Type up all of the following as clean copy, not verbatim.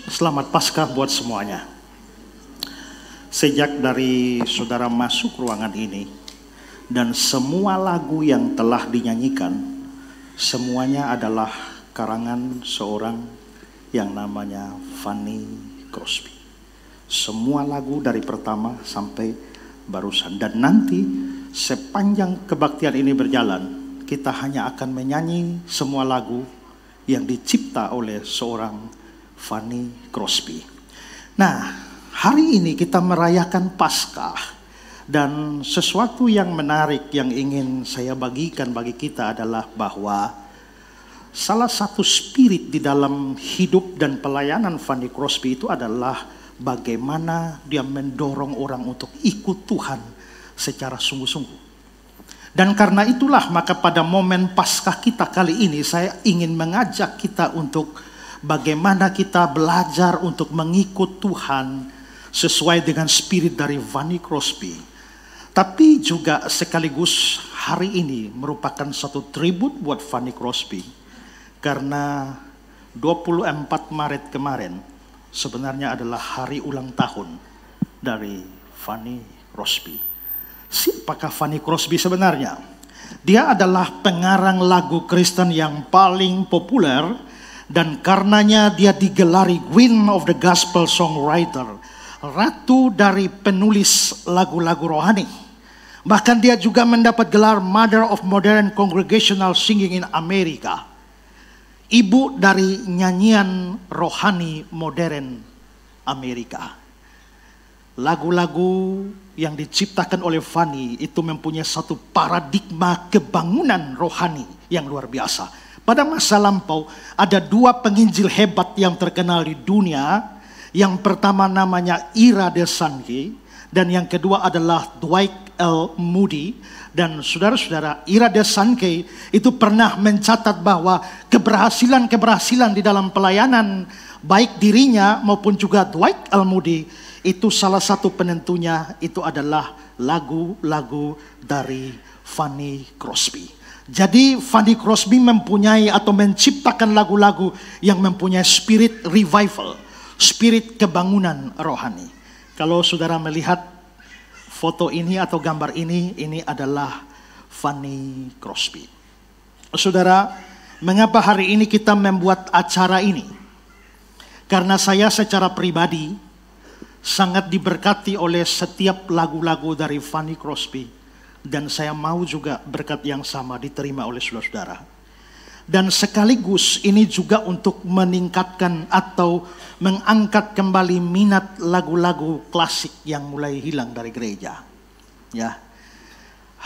Selamat Paskah buat semuanya. Sejak dari saudara masuk ruangan ini dan semua lagu yang telah dinyanyikan, semuanya adalah karangan seorang yang namanya Fanny Crosby. Semua lagu dari pertama sampai barusan. Dan nanti sepanjang kebaktian ini berjalan, kita hanya akan menyanyi semua lagu yang dicipta oleh seorang Fanny Crosby. Nah, hari ini kita merayakan Paskah, dan sesuatu yang menarik yang ingin saya bagikan bagi kita adalah bahwa salah satu spirit di dalam hidup dan pelayanan Fanny Crosby itu adalah bagaimana dia mendorong orang untuk ikut Tuhan secara sungguh-sungguh. Dan karena itulah maka pada momen Paskah kita kali ini saya ingin mengajak kita untuk bagaimana kita belajar untuk mengikut Tuhan sesuai dengan spirit dari Fanny Crosby. Tapi juga sekaligus hari ini merupakan satu tribut buat Fanny Crosby. Karena 24 Maret kemarin sebenarnya adalah hari ulang tahun dari Fanny Crosby. Siapakah Fanny Crosby sebenarnya? Dia adalah pengarang lagu Kristen yang paling populer, dan karenanya dia digelari Queen of the Gospel Songwriter, ratu dari penulis lagu-lagu rohani. Bahkan dia juga mendapat gelar Mother of Modern Congregational Singing in America, ibu dari nyanyian rohani modern Amerika. Lagu-lagu yang diciptakan oleh Fanny itu mempunyai satu paradigma kebangunan rohani yang luar biasa. Pada masa lampau ada dua penginjil hebat yang terkenal di dunia. Yang pertama namanya Ira DeSanke dan yang kedua adalah Dwight L. Moody. Dan saudara-saudara, Ira DeSanke itu pernah mencatat bahwa keberhasilan di dalam pelayanan baik dirinya maupun juga Dwight L. Moody itu salah satu penentunya itu adalah lagu-lagu dari Fanny Crosby. Jadi Fanny Crosby mempunyai atau menciptakan lagu-lagu yang mempunyai spirit revival, spirit kebangunan rohani. Kalau saudara melihat foto ini atau gambar ini adalah Fanny Crosby. Saudara, mengapa hari ini kita membuat acara ini? Karena saya secara pribadi sangat diberkati oleh setiap lagu-lagu dari Fanny Crosby. Dan saya mau juga berkat yang sama diterima oleh saudara-saudara. Dan sekaligus ini juga untuk meningkatkan atau mengangkat kembali minat lagu-lagu klasik yang mulai hilang dari gereja. Ya,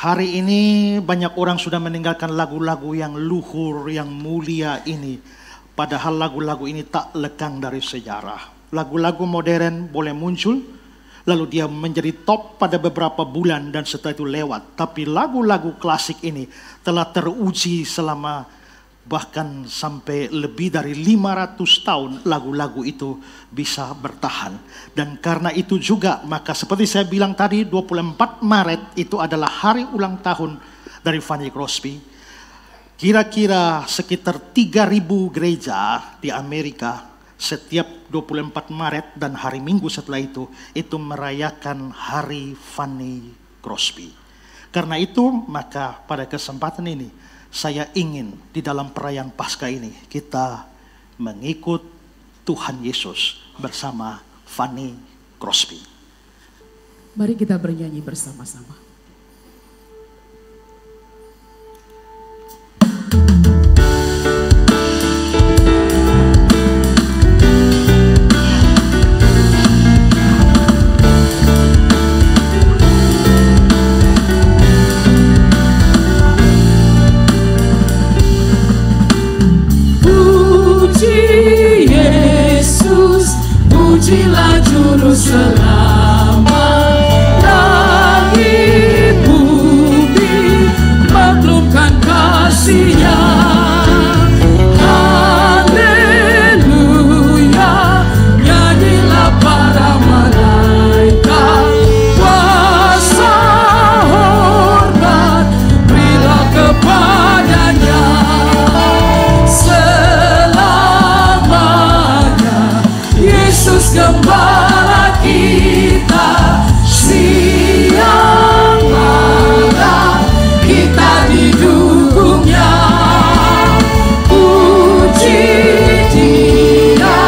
hari ini banyak orang sudah meninggalkan lagu-lagu yang luhur, yang mulia ini. Padahal lagu-lagu ini tak lekang dari sejarah. Lagu-lagu modern boleh muncul, lalu dia menjadi top pada beberapa bulan dan setelah itu lewat. Tapi lagu-lagu klasik ini telah teruji selama bahkan sampai lebih dari 500 tahun lagu-lagu itu bisa bertahan. Dan karena itu juga maka seperti saya bilang tadi 24 Maret itu adalah hari ulang tahun dari Fanny Crosby. Kira-kira sekitar 3.000 gereja di Amerika setiap 24 Maret dan hari Minggu setelah itu merayakan hari Fanny Crosby. Karena itu maka pada kesempatan ini saya ingin di dalam perayaan Paskah ini kita mengikut Tuhan Yesus bersama Fanny Crosby. Mari kita bernyanyi bersama-sama. Pujilah Juru Selamat, langit bumi maklumkan kasih-Nya. Haleluya, nyanyilah para malaikat, kuasa hormat berilah kepadanya selamanya. Yesus Gembala kita, siang malam kita didukungnya. Puji Dia,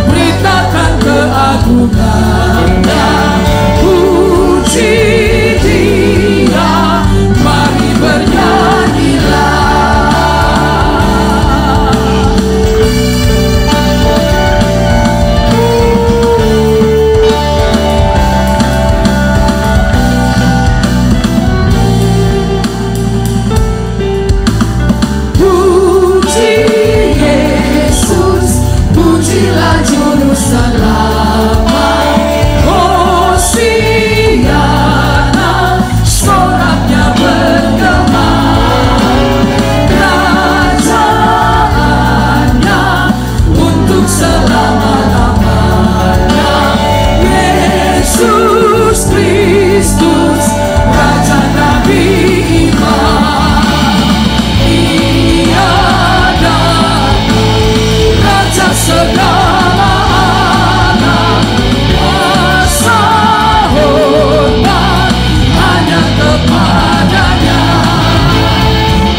beritakan keagungannya. Puji Dia, mari bernyanyilah. Puji Yesus, pujilah Juru Selamat. Hosiana, soraknya bergema. Kerajaannya untuk selama-lamanya. Yesus Kristus, Raja Nabi Iman. Ia datang, Raja segala alam. Kuasa hormat hanya kepadanya.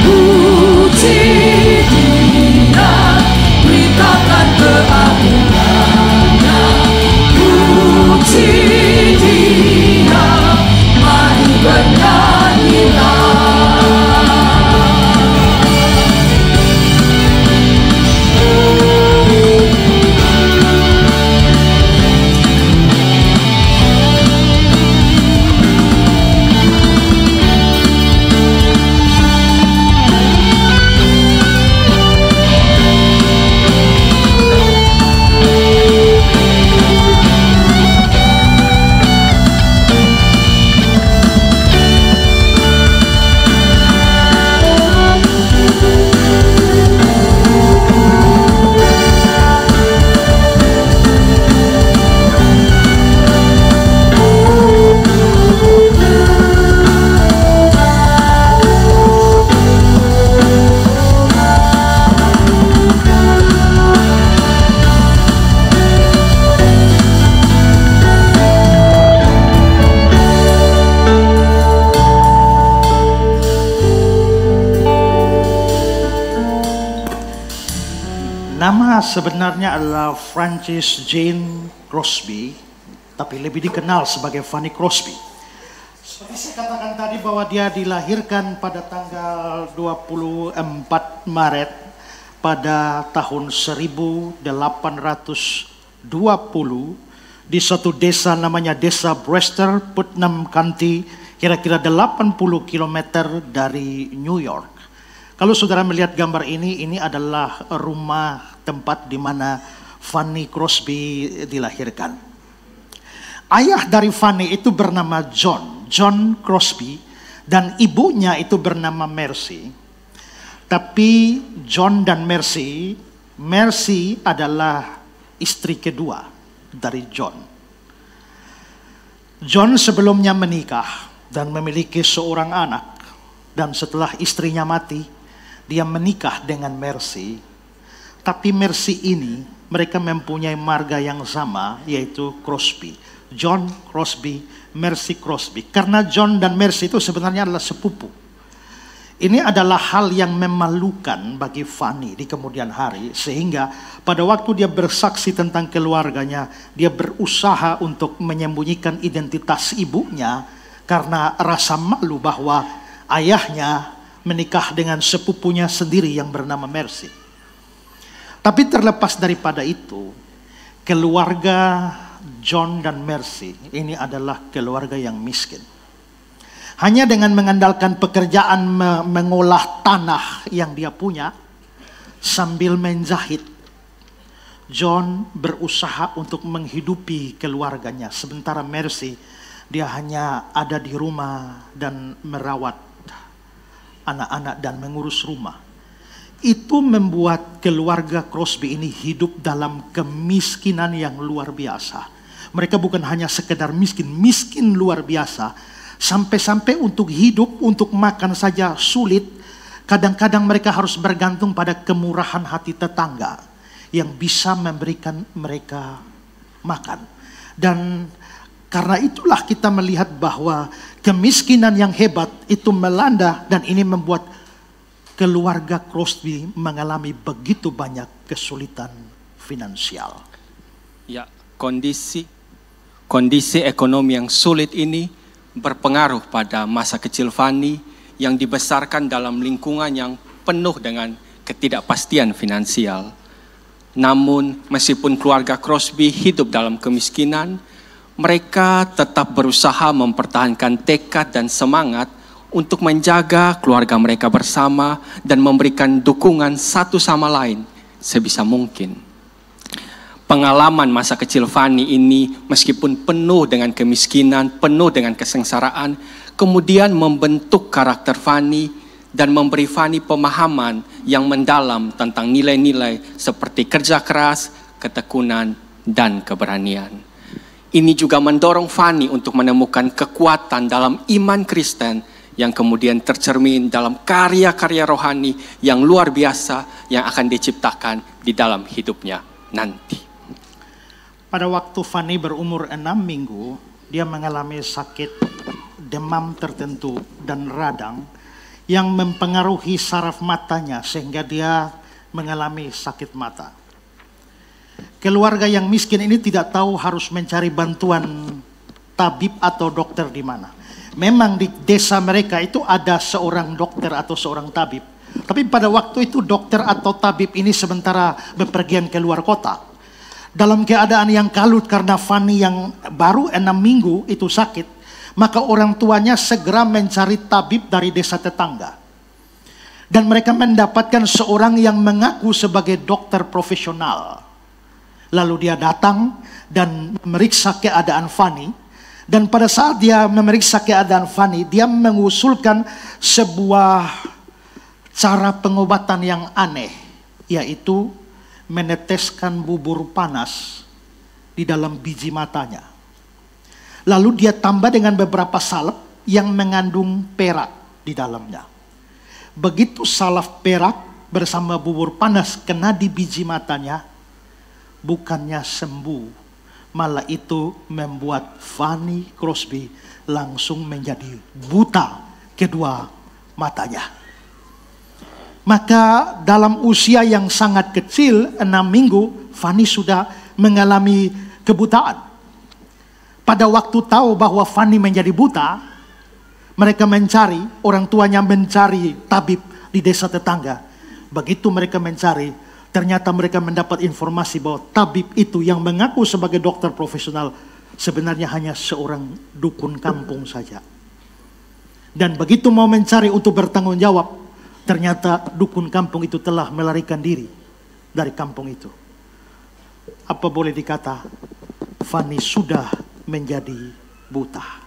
Puji Dia, beritakan keagungannya. Puji Dia, mari bernyanyilah. Nama sebenarnya adalah Frances Jane Crosby, tapi lebih dikenal sebagai Fanny Crosby. Seperti saya katakan tadi bahwa dia dilahirkan pada tanggal 24 Maret pada tahun 1820 di suatu desa namanya Desa Brewster, Putnam County, kira-kira 80 km dari New York. Kalau saudara melihat gambar ini adalah rumah tempat di mana Fanny Crosby dilahirkan. Ayah dari Fanny itu bernama John Crosby, dan ibunya itu bernama Mercy. Tapi John dan Mercy adalah istri kedua dari John. John sebelumnya menikah dan memiliki seorang anak, dan setelah istrinya mati, dia menikah dengan Mercy. Tapi Mercy ini, mereka mempunyai marga yang sama, yaitu Crosby. John Crosby, Mercy Crosby. Karena John dan Mercy itu sebenarnya adalah sepupu. Ini adalah hal yang memalukan bagi Fanny di kemudian hari. Sehingga pada waktu dia bersaksi tentang keluarganya, dia berusaha untuk menyembunyikan identitas ibunya karena rasa malu bahwa ayahnya menikah dengan sepupunya sendiri yang bernama Mercy. Tapi terlepas daripada itu, keluarga John dan Mercy ini adalah keluarga yang miskin. Hanya dengan mengandalkan pekerjaan mengolah tanah yang dia punya sambil menjahit, John berusaha untuk menghidupi keluarganya. Sementara Mercy, dia hanya ada di rumah dan merawat anak-anak dan mengurus rumah. Itu membuat keluarga Crosby ini hidup dalam kemiskinan yang luar biasa. Mereka bukan hanya sekedar miskin luar biasa. Sampai-sampai untuk hidup, untuk makan saja sulit. Kadang-kadang mereka harus bergantung pada kemurahan hati tetangga yang bisa memberikan mereka makan. Dan karena itulah kita melihat bahwa kemiskinan yang hebat itu melanda dan ini membuat keluarga Crosby mengalami begitu banyak kesulitan finansial. Ya, kondisi ekonomi yang sulit ini berpengaruh pada masa kecil Fanny yang dibesarkan dalam lingkungan yang penuh dengan ketidakpastian finansial. Namun meskipun keluarga Crosby hidup dalam kemiskinan, mereka tetap berusaha mempertahankan tekad dan semangat untuk menjaga keluarga mereka bersama dan memberikan dukungan satu sama lain sebisa mungkin. Pengalaman masa kecil Fanny ini meskipun penuh dengan kemiskinan, penuh dengan kesengsaraan, kemudian membentuk karakter Fanny dan memberi Fanny pemahaman yang mendalam tentang nilai-nilai seperti kerja keras, ketekunan, dan keberanian. Ini juga mendorong Fanny untuk menemukan kekuatan dalam iman Kristen yang kemudian tercermin dalam karya-karya rohani yang luar biasa yang akan diciptakan di dalam hidupnya nanti. Pada waktu Fanny berumur 6 minggu, dia mengalami sakit demam tertentu dan radang yang mempengaruhi saraf matanya sehingga dia mengalami sakit mata. Keluarga yang miskin ini tidak tahu harus mencari bantuan tabib atau dokter di mana. Memang di desa mereka itu ada seorang dokter atau seorang tabib. Tapi pada waktu itu dokter atau tabib ini sementara bepergian ke luar kota. Dalam keadaan yang kalut karena Fanny yang baru 6 minggu itu sakit, maka orang tuanya segera mencari tabib dari desa tetangga. Dan mereka mendapatkan seorang yang mengaku sebagai dokter profesional. Lalu dia datang dan memeriksa keadaan Fanny. Dan pada saat dia memeriksa keadaan Fanny, dia mengusulkan sebuah cara pengobatan yang aneh, yaitu meneteskan bubur panas di dalam biji matanya. Lalu dia tambah dengan beberapa salep yang mengandung perak di dalamnya. Begitu salep perak bersama bubur panas kena di biji matanya, bukannya sembuh, malah itu membuat Fanny Crosby langsung menjadi buta kedua matanya. Maka dalam usia yang sangat kecil, 6 minggu, Fanny sudah mengalami kebutaan. Pada waktu tahu bahwa Fanny menjadi buta, mereka mencari, orang tuanya mencari tabib di desa tetangga. Begitu mereka mencari, ternyata mereka mendapat informasi bahwa tabib itu yang mengaku sebagai dokter profesional sebenarnya hanya seorang dukun kampung saja. Dan begitu mau mencari untuk bertanggung jawab, ternyata dukun kampung itu telah melarikan diri dari kampung itu. Apa boleh dikata, Fanny sudah menjadi buta.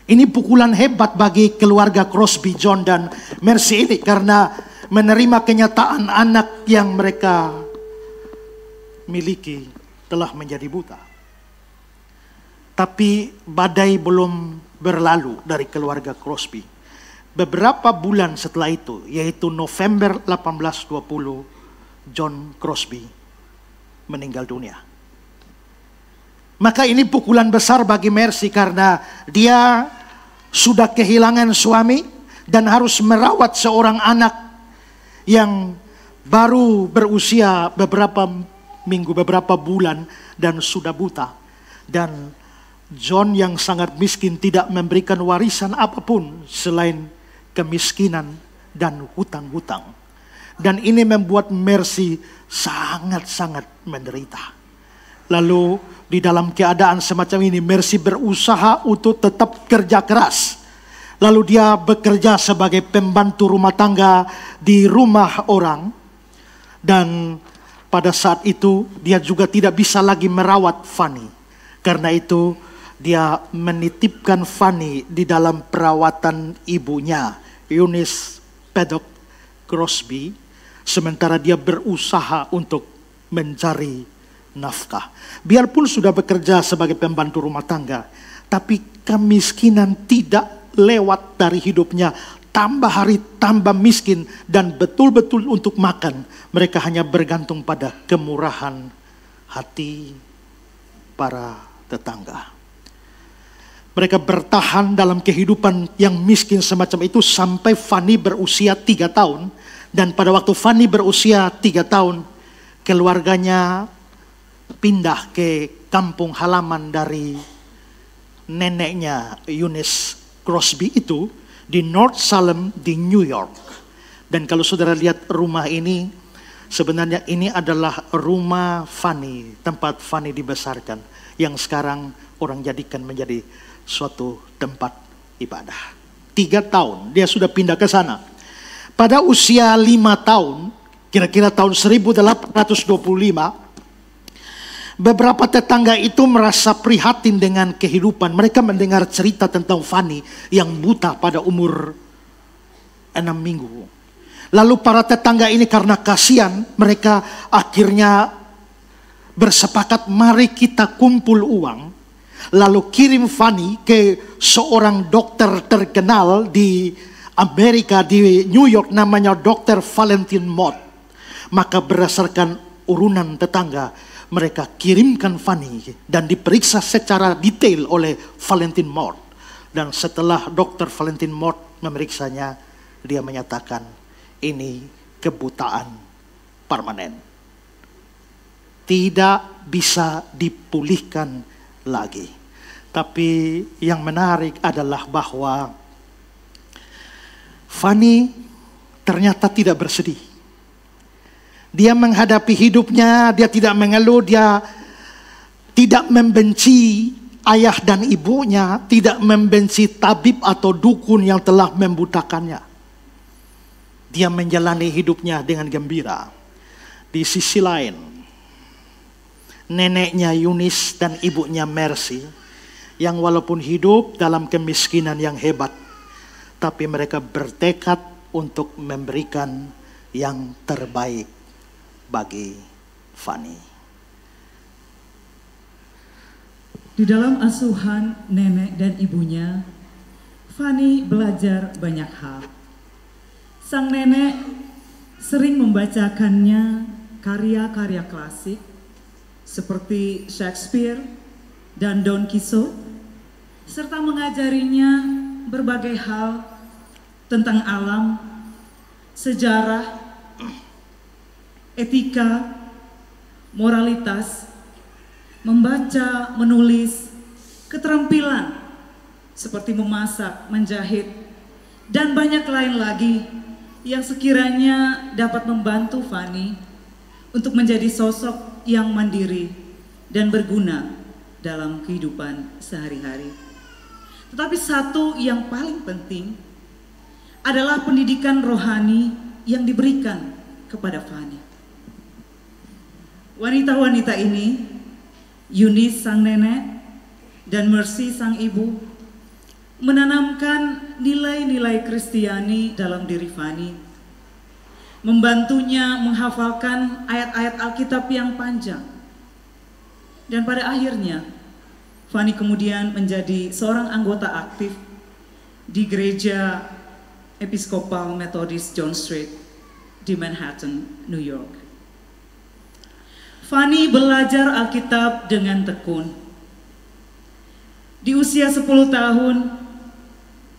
Ini pukulan hebat bagi keluarga Crosby, John, dan Mercy ini karena menerima kenyataan anak yang mereka miliki telah menjadi buta. Tapi badai belum berlalu dari keluarga Crosby. Beberapa bulan setelah itu, yaitu November 1820, John Crosby meninggal dunia. Maka ini pukulan besar bagi Mercy karena dia sudah kehilangan suami dan harus merawat seorang anak yang baru berusia beberapa minggu, beberapa bulan dan sudah buta. Dan John yang sangat miskin tidak memberikan warisan apapun selain kemiskinan dan hutang-hutang. Dan ini membuat Mercy sangat-sangat menderita. Lalu di dalam keadaan semacam ini, Mercy berusaha untuk tetap kerja keras. Lalu dia bekerja sebagai pembantu rumah tangga di rumah orang. Dan pada saat itu dia juga tidak bisa lagi merawat Fanny. Karena itu dia menitipkan Fanny di dalam perawatan ibunya, Eunice Paddock Crosby. Sementara dia berusaha untuk mencari nafkah. Biarpun sudah bekerja sebagai pembantu rumah tangga, tapi kemiskinan tidak lewat dari hidupnya. Tambah hari tambah miskin dan betul-betul untuk makan mereka hanya bergantung pada kemurahan hati para tetangga. Mereka bertahan dalam kehidupan yang miskin semacam itu sampai Fanny berusia 3 tahun. Dan pada waktu Fanny berusia 3 tahun, keluarganya pindah ke kampung halaman dari neneknya Eunice Crosby itu di North Salem di New York. Dan kalau saudara lihat rumah ini, sebenarnya ini adalah rumah Fanny, tempat Fanny dibesarkan, yang sekarang orang jadikan menjadi suatu tempat ibadah. 3 tahun dia sudah pindah ke sana. Pada usia 5 tahun, kira-kira tahun 1825, beberapa tetangga itu merasa prihatin dengan kehidupan. Mereka mendengar cerita tentang Fanny yang buta pada umur 6 minggu. Lalu para tetangga ini karena kasihan, mereka akhirnya bersepakat, mari kita kumpul uang. Lalu kirim Fanny ke seorang dokter terkenal di Amerika, di New York, namanya Dr. Valentin Mott. Maka berdasarkan urunan tetangga, mereka kirimkan Fanny dan diperiksa secara detail oleh Valentin Mott. Dan setelah Dr. Valentin Mott memeriksanya, dia menyatakan ini kebutaan permanen. Tidak bisa dipulihkan lagi. Tapi yang menarik adalah bahwa Fanny ternyata tidak bersedih. Dia menghadapi hidupnya, dia tidak mengeluh, dia tidak membenci ayah dan ibunya, tidak membenci tabib atau dukun yang telah membutakannya. Dia menjalani hidupnya dengan gembira. Di sisi lain, neneknya Eunice dan ibunya Mercy, yang walaupun hidup dalam kemiskinan yang hebat, tapi mereka bertekad untuk memberikan yang terbaik bagi Fanny. Di dalam asuhan nenek dan ibunya, Fanny belajar banyak hal. Sang nenek sering membacakannya karya-karya klasik seperti Shakespeare dan Don Quixote, serta mengajarinya berbagai hal tentang alam, sejarah, etika, moralitas, membaca, menulis, keterampilan seperti memasak, menjahit, dan banyak lain lagi yang sekiranya dapat membantu Fanny untuk menjadi sosok yang mandiri dan berguna dalam kehidupan sehari-hari. Tetapi satu yang paling penting adalah pendidikan rohani yang diberikan kepada Fanny. Wanita-wanita ini, Eunice sang nenek dan Mercy sang ibu, menanamkan nilai-nilai Kristiani dalam diri Fanny, membantunya menghafalkan ayat-ayat Alkitab yang panjang. Dan pada akhirnya, Fanny kemudian menjadi seorang anggota aktif di gereja Episkopal Methodist John Street di Manhattan, New York. Fanny belajar Alkitab dengan tekun. Di usia 10 tahun,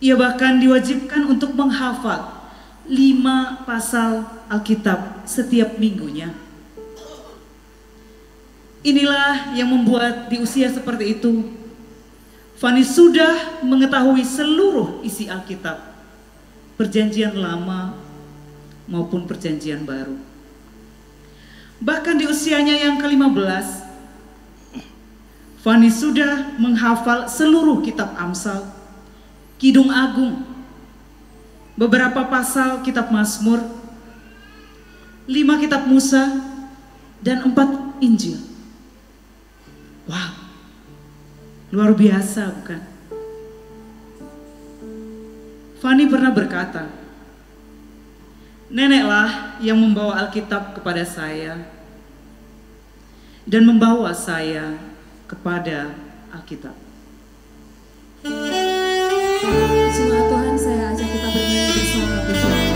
ia bahkan diwajibkan untuk menghafal 5 pasal Alkitab setiap minggunya. Inilah yang membuat di usia seperti itu, Fanny sudah mengetahui seluruh isi Alkitab, Perjanjian Lama maupun Perjanjian Baru. Bahkan di usianya yang ke-15, Fanny sudah menghafal seluruh kitab Amsal, Kidung Agung, beberapa pasal kitab Mazmur, 5 kitab Musa, dan 4 Injil. Wow, luar biasa bukan? Fanny pernah berkata, neneklah yang membawa Alkitab kepada saya dan membawa saya kepada Alkitab. Jemaat Tuhan, saya ajak kita bernyanyi bersama pujian.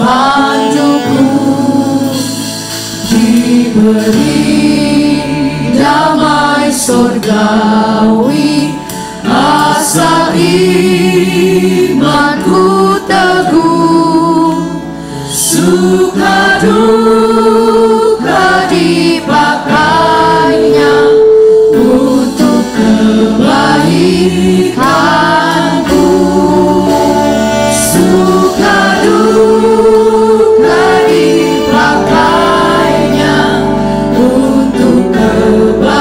pemanduku, diberi damai surgawi, asal imanku teguh, suka duka dipakainya untuk kebaikanku, suka duka dipakainya untuk kebaikanku.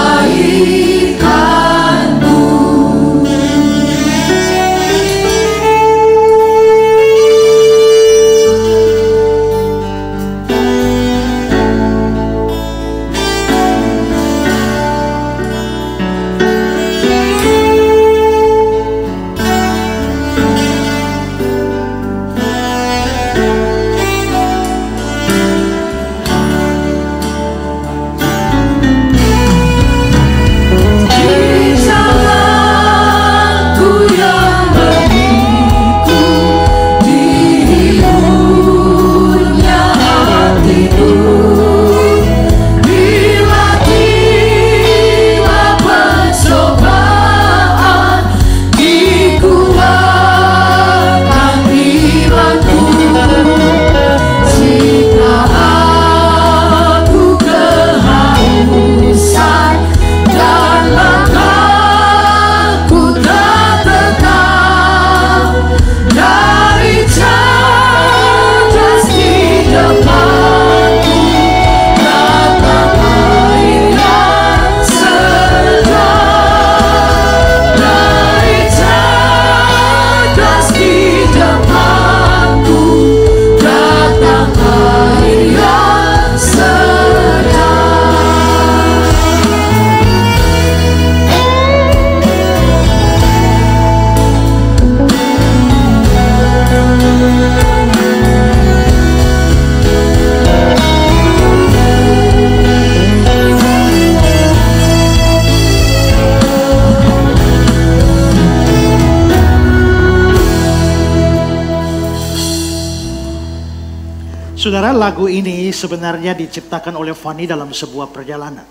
Saudara, lagu ini sebenarnya diciptakan oleh Fanny dalam sebuah perjalanan.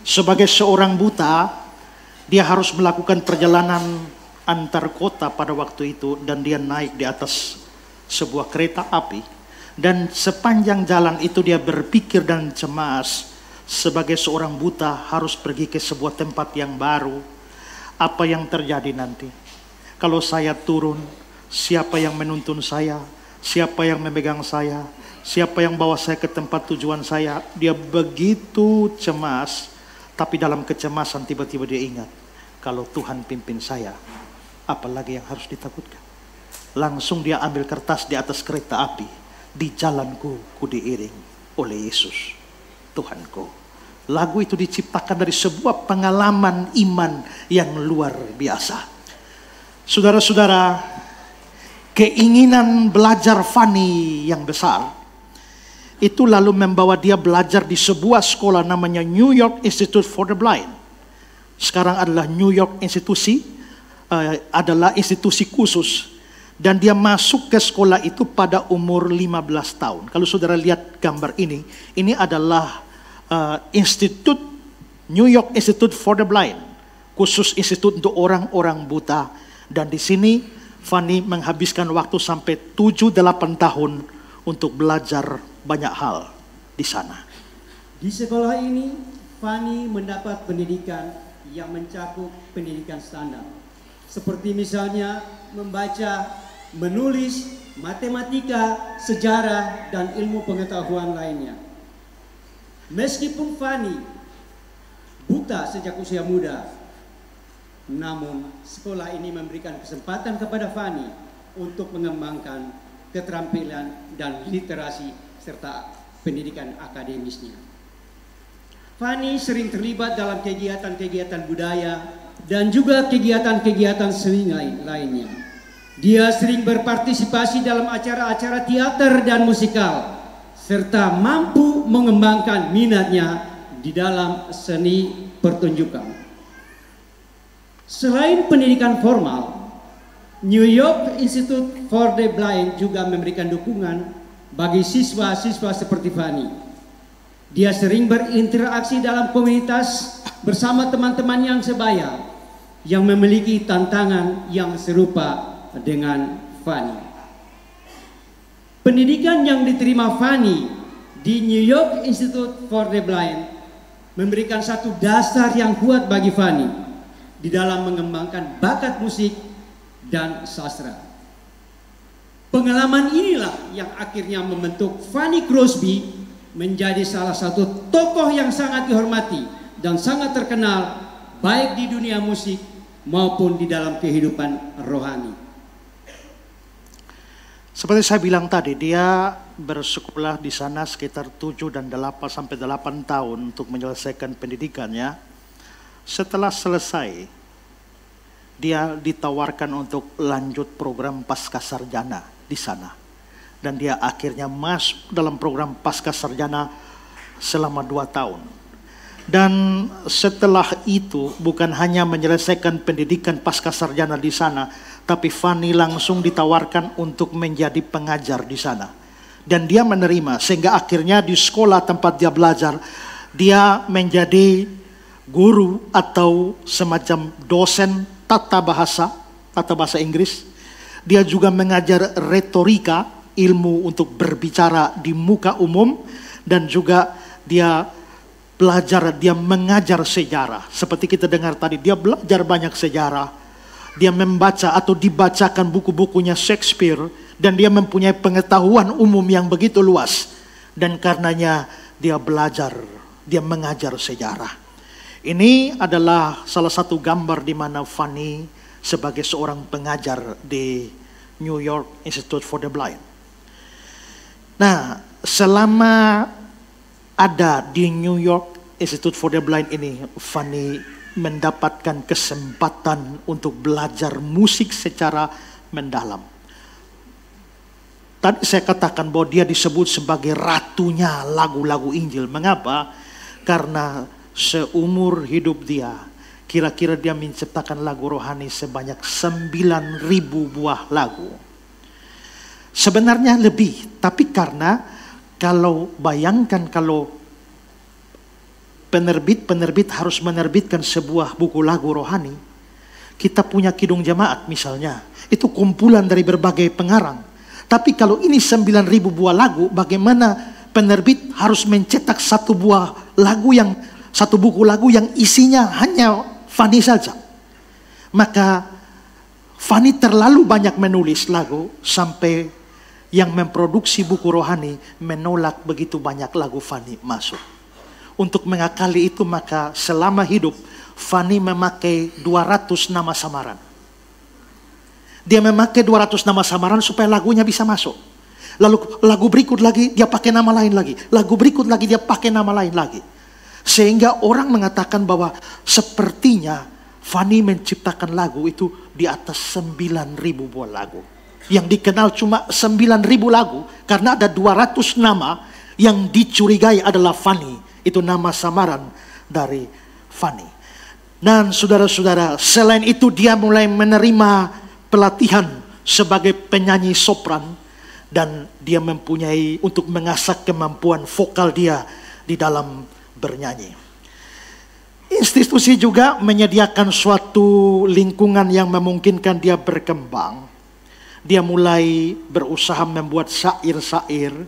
Sebagai seorang buta, dia harus melakukan perjalanan antar kota pada waktu itu, dan dia naik di atas sebuah kereta api. Dan sepanjang jalan itu dia berpikir dan cemas, sebagai seorang buta harus pergi ke sebuah tempat yang baru. Apa yang terjadi nanti? Kalau saya turun, siapa yang menuntun saya? Siapa yang memegang saya? Siapa yang bawa saya ke tempat tujuan saya? Dia begitu cemas, tapi dalam kecemasan tiba-tiba dia ingat, kalau Tuhan pimpin saya, apalagi yang harus ditakutkan? Langsung dia ambil kertas di atas kereta api. Di jalanku ku diiring oleh Yesus, Tuhanku. Lagu itu diciptakan dari sebuah pengalaman iman yang luar biasa. Saudara-saudara, keinginan belajar Fanny yang besar itu lalu membawa dia belajar di sebuah sekolah namanya New York Institute for the Blind. Sekarang adalah New York adalah institusi khusus. Dan dia masuk ke sekolah itu pada umur 15 tahun. Kalau saudara lihat gambar ini adalah New York Institute for the Blind. Khusus institut untuk orang-orang buta. Dan di sini Fanny menghabiskan waktu sampai 7-8 tahun untuk belajar banyak hal di sana. Di sekolah ini, Fanny mendapat pendidikan yang mencakup pendidikan standar. Seperti misalnya membaca, menulis, matematika, sejarah, dan ilmu pengetahuan lainnya. Meskipun Fanny buta sejak usia muda, namun sekolah ini memberikan kesempatan kepada Fanny untuk mengembangkan keterampilan dan literasi serta pendidikan akademisnya. Fanny sering terlibat dalam kegiatan-kegiatan budaya dan juga kegiatan-kegiatan seni lainnya. Dia sering berpartisipasi dalam acara-acara teater dan musikal, serta mampu mengembangkan minatnya di dalam seni pertunjukan. Selain pendidikan formal, New York Institute for the Blind juga memberikan dukungan bagi siswa-siswa seperti Fanny. Dia sering berinteraksi dalam komunitas bersama teman-teman yang sebaya yang memiliki tantangan yang serupa dengan Fanny. Pendidikan yang diterima Fanny di New York Institute for the Blind memberikan satu dasar yang kuat bagi Fanny di dalam mengembangkan bakat musik dan sastra. Pengalaman inilah yang akhirnya membentuk Fanny Crosby menjadi salah satu tokoh yang sangat dihormati dan sangat terkenal baik di dunia musik maupun di dalam kehidupan rohani. Seperti saya bilang tadi, dia bersekolah di sana sekitar 7 dan 8 sampai 8 tahun untuk menyelesaikan pendidikannya. Setelah selesai, dia ditawarkan untuk lanjut program pascasarjana di sana. Dan dia akhirnya masuk dalam program pascasarjana selama 2 tahun. Dan setelah itu bukan hanya menyelesaikan pendidikan pascasarjana di sana, tapi Fanny langsung ditawarkan untuk menjadi pengajar di sana. Dan dia menerima, sehingga akhirnya di sekolah tempat dia belajar, dia menjadi guru atau semacam dosen tata bahasa Inggris. Dia juga mengajar retorika, ilmu untuk berbicara di muka umum, dan juga dia belajar, dia mengajar sejarah. Seperti kita dengar tadi, dia belajar banyak sejarah. Dia membaca atau dibacakan buku-bukunya Shakespeare, dan dia mempunyai pengetahuan umum yang begitu luas. Dan karenanya dia belajar, dia mengajar sejarah. Ini adalah salah satu gambar di mana Fanny sebagai seorang pengajar di New York Institute for the Blind. Nah, selama ada di New York Institute for the Blind ini, Fanny mendapatkan kesempatan untuk belajar musik secara mendalam. Tadi saya katakan bahwa dia disebut sebagai ratunya lagu-lagu Injil. Mengapa? Karena seumur hidup dia, kira-kira dia menciptakan lagu rohani sebanyak 9.000 buah lagu. Sebenarnya lebih, tapi karena bayangkan kalau penerbit harus menerbitkan sebuah buku lagu rohani. Kita punya Kidung Jemaat misalnya, itu kumpulan dari berbagai pengarang. Tapi kalau ini 9.000 buah lagu, bagaimana penerbit harus mencetak satu buku lagu yang isinya hanya Fanny saja. Maka Fanny terlalu banyak menulis lagu sampai yang memproduksi buku rohani menolak begitu banyak lagu Fanny masuk. Untuk mengakali itu, maka selama hidup Fanny memakai 200 nama samaran. Dia memakai 200 nama samaran supaya lagunya bisa masuk. Lalu lagu berikut lagi dia pakai nama lain lagi. Lagu berikut lagi dia pakai nama lain lagi. Sehingga orang mengatakan bahwa sepertinya Fanny menciptakan lagu itu di atas 9.000 buah lagu. Yang dikenal cuma 9.000 lagu karena ada 200 nama yang dicurigai adalah Fanny. Itu nama samaran dari Fanny. Dan saudara-saudara, selain itu dia mulai menerima pelatihan sebagai penyanyi sopran. Dan dia mempunyai untuk mengasah kemampuan vokal dia di dalam bernyanyi. Institusi juga menyediakan suatu lingkungan yang memungkinkan dia berkembang. Dia mulai berusaha membuat syair-syair,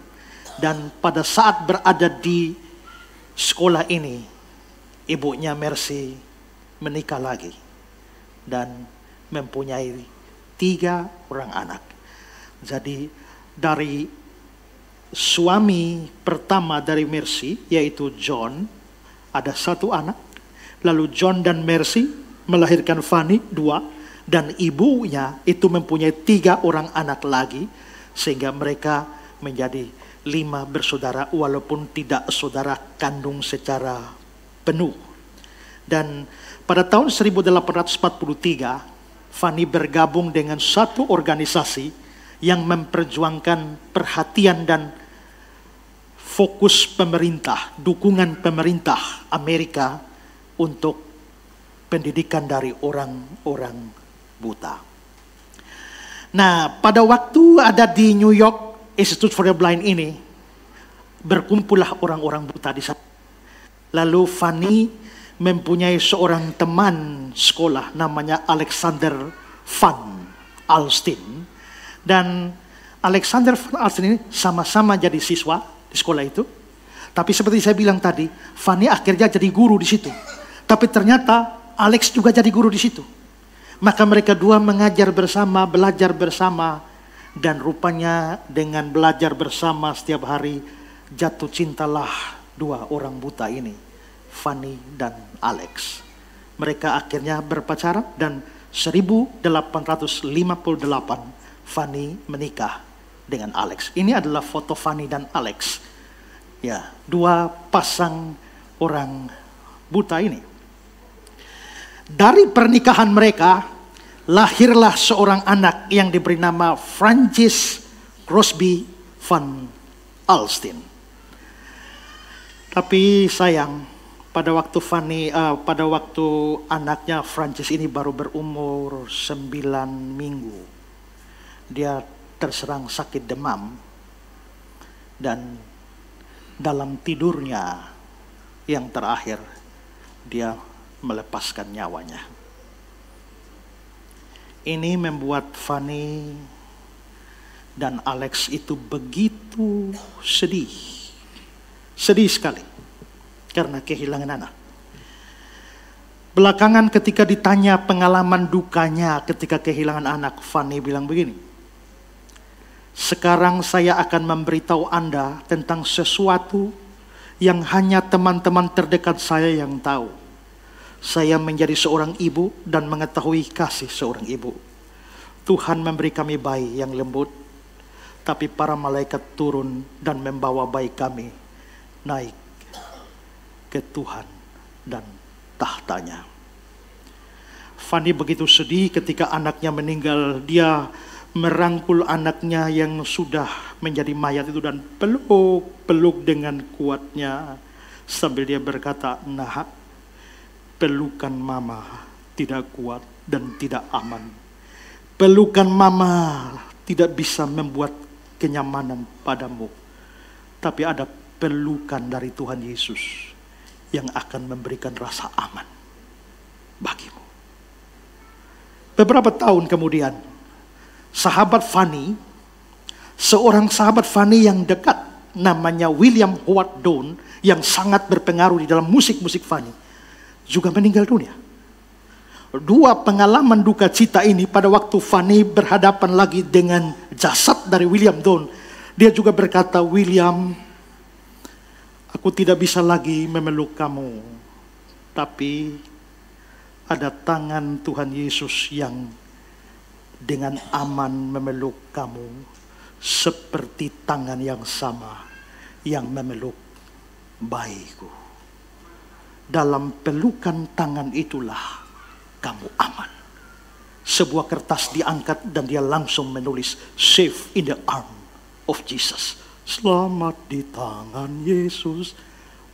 dan pada saat berada di sekolah ini, ibunya Mercy menikah lagi dan mempunyai 3 orang anak. Jadi dari suami pertama dari Mercy, yaitu John, ada 1 anak. Lalu John dan Mercy melahirkan Fanny 2. Dan ibunya itu mempunyai 3 orang anak lagi. Sehingga mereka menjadi 5 bersaudara walaupun tidak saudara kandung secara penuh. Dan pada tahun 1843, Fanny bergabung dengan satu organisasi yang memperjuangkan perhatian dan fokus pemerintah, dukungan pemerintah Amerika untuk pendidikan dari orang-orang buta. Nah, pada waktu ada di New York Institute for the Blind ini, berkumpullah orang-orang buta di sana. Lalu Fanny mempunyai seorang teman sekolah namanya Alexander Van Alstine. Dan Alexander Van Alstine ini sama-sama jadi siswa di sekolah itu. Tapi seperti saya bilang tadi, Fanny akhirnya jadi guru di situ. Tapi ternyata Alex juga jadi guru di situ. Maka mereka dua mengajar bersama, belajar bersama. Dan rupanya dengan belajar bersama setiap hari, jatuh cintalah dua orang buta ini, Fanny dan Alex. Mereka akhirnya berpacaran dan 1858 Fanny menikah dengan Alex. Ini adalah foto Fanny dan Alex. Ya, dua pasang orang buta ini. Dari pernikahan mereka lahirlah seorang anak yang diberi nama Francis Crosby Van Alstine. Tapi sayang, pada waktu anaknya Francis ini baru berumur 9 minggu, dia terserang sakit demam dan dalam tidurnya yang terakhir dia melepaskan nyawanya. Ini membuat Fanny dan Alex itu begitu sedih. Sedih sekali karena kehilangan anak. Belakangan ketika ditanya pengalaman dukanya ketika kehilangan anak, Fanny bilang begini, "Sekarang saya akan memberitahu Anda tentang sesuatu yang hanya teman-teman terdekat saya yang tahu. Saya menjadi seorang ibu dan mengetahui kasih seorang ibu. Tuhan memberi kami bayi yang lembut, tapi para malaikat turun dan membawa bayi kami naik ke Tuhan dan tahtanya." Fanny begitu sedih ketika anaknya meninggal. Dia merangkul anaknya yang sudah menjadi mayat itu dan peluk dengan kuatnya sambil dia berkata, "Nah, pelukan mama tidak kuat dan tidak aman. Pelukan mama tidak bisa membuat kenyamanan padamu. Tapi ada pelukan dari Tuhan Yesus yang akan memberikan rasa aman bagimu." Beberapa tahun kemudian, seorang sahabat Fanny yang dekat namanya William Howard Doane yang sangat berpengaruh di dalam musik-musik Fanny juga meninggal dunia. Dua pengalaman duka cita ini pada waktu Fanny berhadapan lagi dengan jasad dari William Doane. Dia juga berkata, "William, aku tidak bisa lagi memeluk kamu. Tapi ada tangan Tuhan Yesus yang dengan aman memeluk kamu seperti tangan yang sama yang memeluk bayiku. Dalam pelukan tangan itulah kamu aman." Sebuah kertas diangkat dan dia langsung menulis, "Safe in the arm of Jesus." Selamat di tangan Yesus,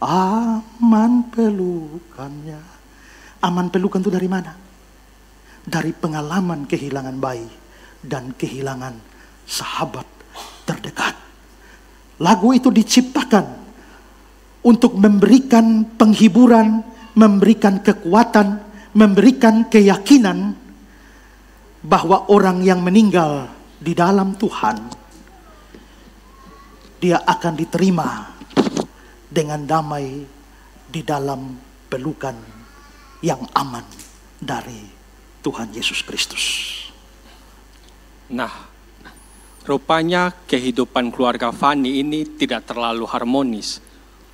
aman pelukannya. Aman pelukan itu dari mana? Dari pengalaman kehilangan bayi dan kehilangan sahabat terdekat. Lagu itu diciptakan untuk memberikan penghiburan, memberikan kekuatan, memberikan keyakinan bahwa orang yang meninggal di dalam Tuhan, dia akan diterima dengan damai di dalam pelukan yang aman dari Tuhan Yesus Kristus. Nah, rupanya kehidupan keluarga Fanny ini tidak terlalu harmonis.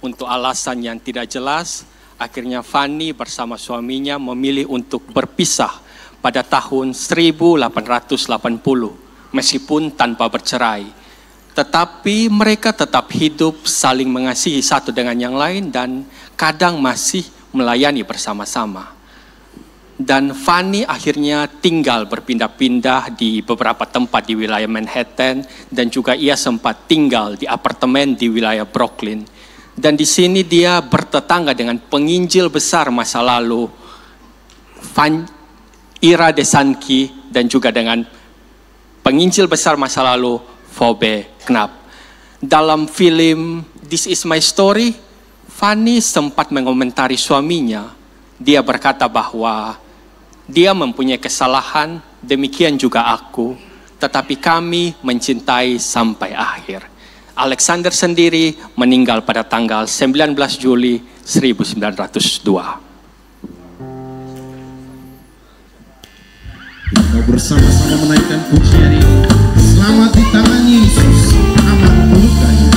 Untuk alasan yang tidak jelas, akhirnya Fanny bersama suaminya memilih untuk berpisah pada tahun 1880, meskipun tanpa bercerai. Tetapi mereka tetap hidup saling mengasihi satu dengan yang lain dan kadang masih melayani bersama-sama. Dan Fanny akhirnya tinggal berpindah-pindah di beberapa tempat di wilayah Manhattan dan juga ia sempat tinggal di apartemen di wilayah Brooklyn. Dan di sini dia bertetangga dengan penginjil besar masa lalu Ira DeSanti dan juga dengan penginjil besar masa lalu Phoebe Knapp. Dalam film This Is My Story, Fanny sempat mengomentari suaminya. Dia berkata bahwa dia mempunyai kesalahan, demikian juga aku, tetapi kami mencintai sampai akhir. Alexander sendiri meninggal pada tanggal 19 Juli 1902. Kita bersama-sama menaikkan pujian ini. Selamat di tangan Yesus, amat pelukanya.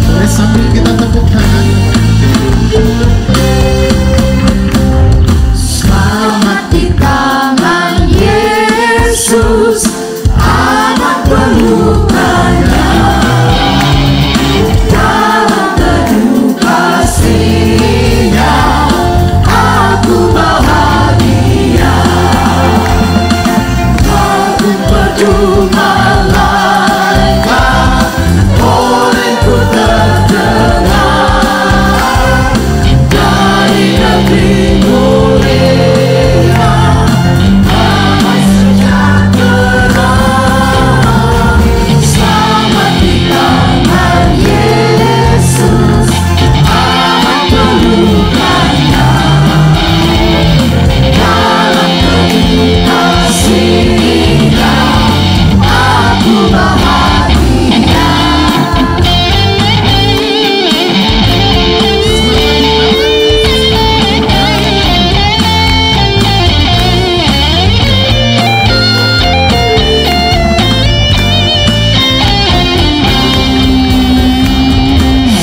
Boleh sambil kita tepuk tangan. Selamat di tangan Yesus, amat pelukanya. Dalam teduh kasih-Nya, aku bahagia. Aku percuma langkah, olehku terdengar dari negeri mulia, damai sejahtera. Selamat di tangan Yesus, amat pelukanya. Dalam teduh kasih-Nya, aku bahagia.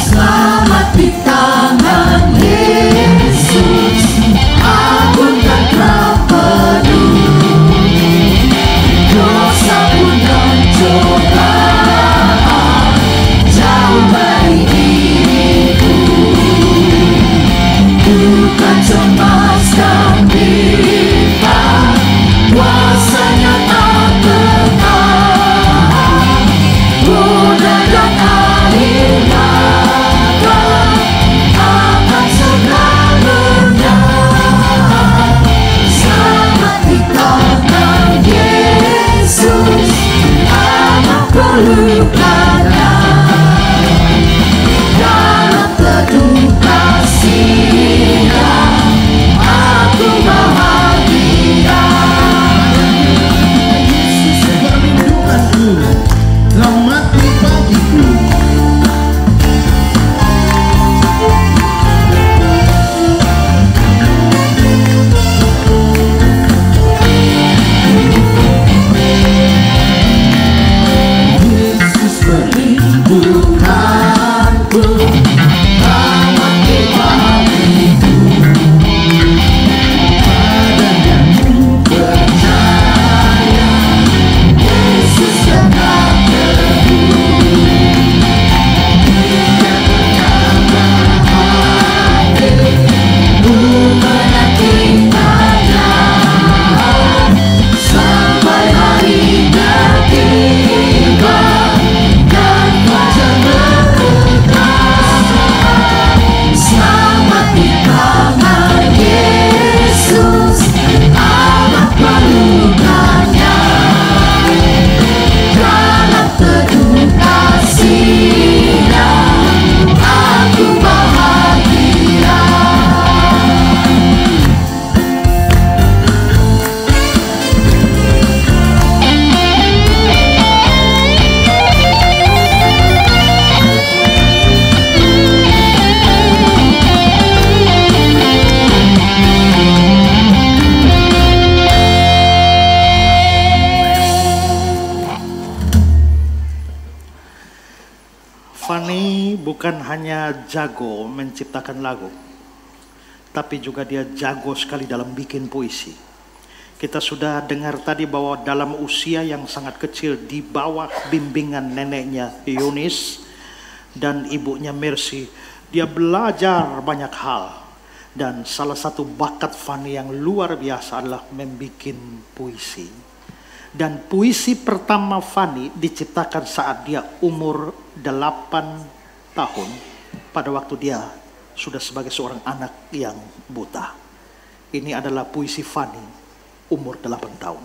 Selamat di tangan Yesus, aku tak peduli. Dosa pun dan cobaan jauh dari diriku. Bukan cemas dan bimbang, kuasanya tak kekal. Goda dan air mata akan segera lenyap. Selamat di tangan Yesus, amat pelukanya. Dalam teduh kasih-Nya, aku bahagia. Yesus perlindunganku, rahmat-Mu bagiku. Yesus perlindunganku, rahmat-Mu bagiku. Padanya ku percaya, Yesus tetap peduli. Dia berkata hadir, ku menantikannya sampai harinya tiba dan fajar berputar. Selamat di tangan Yesus, amat pelukanya. Dalam teduh kasih-Nya, aku bahagia. Fanny bukan hanya jago menciptakan lagu, tapi juga dia jago sekali dalam bikin puisi. Kita sudah dengar tadi bahwa dalam usia yang sangat kecil, di bawah bimbingan neneknya Yunis dan ibunya Mercy, dia belajar banyak hal. Dan salah satu bakat Fanny yang luar biasa adalah membikin puisi. Dan puisi pertama Fanny diciptakan saat dia umur 8 tahun, pada waktu dia sudah sebagai seorang anak yang buta. Ini adalah puisi Fanny, umur 8 tahun.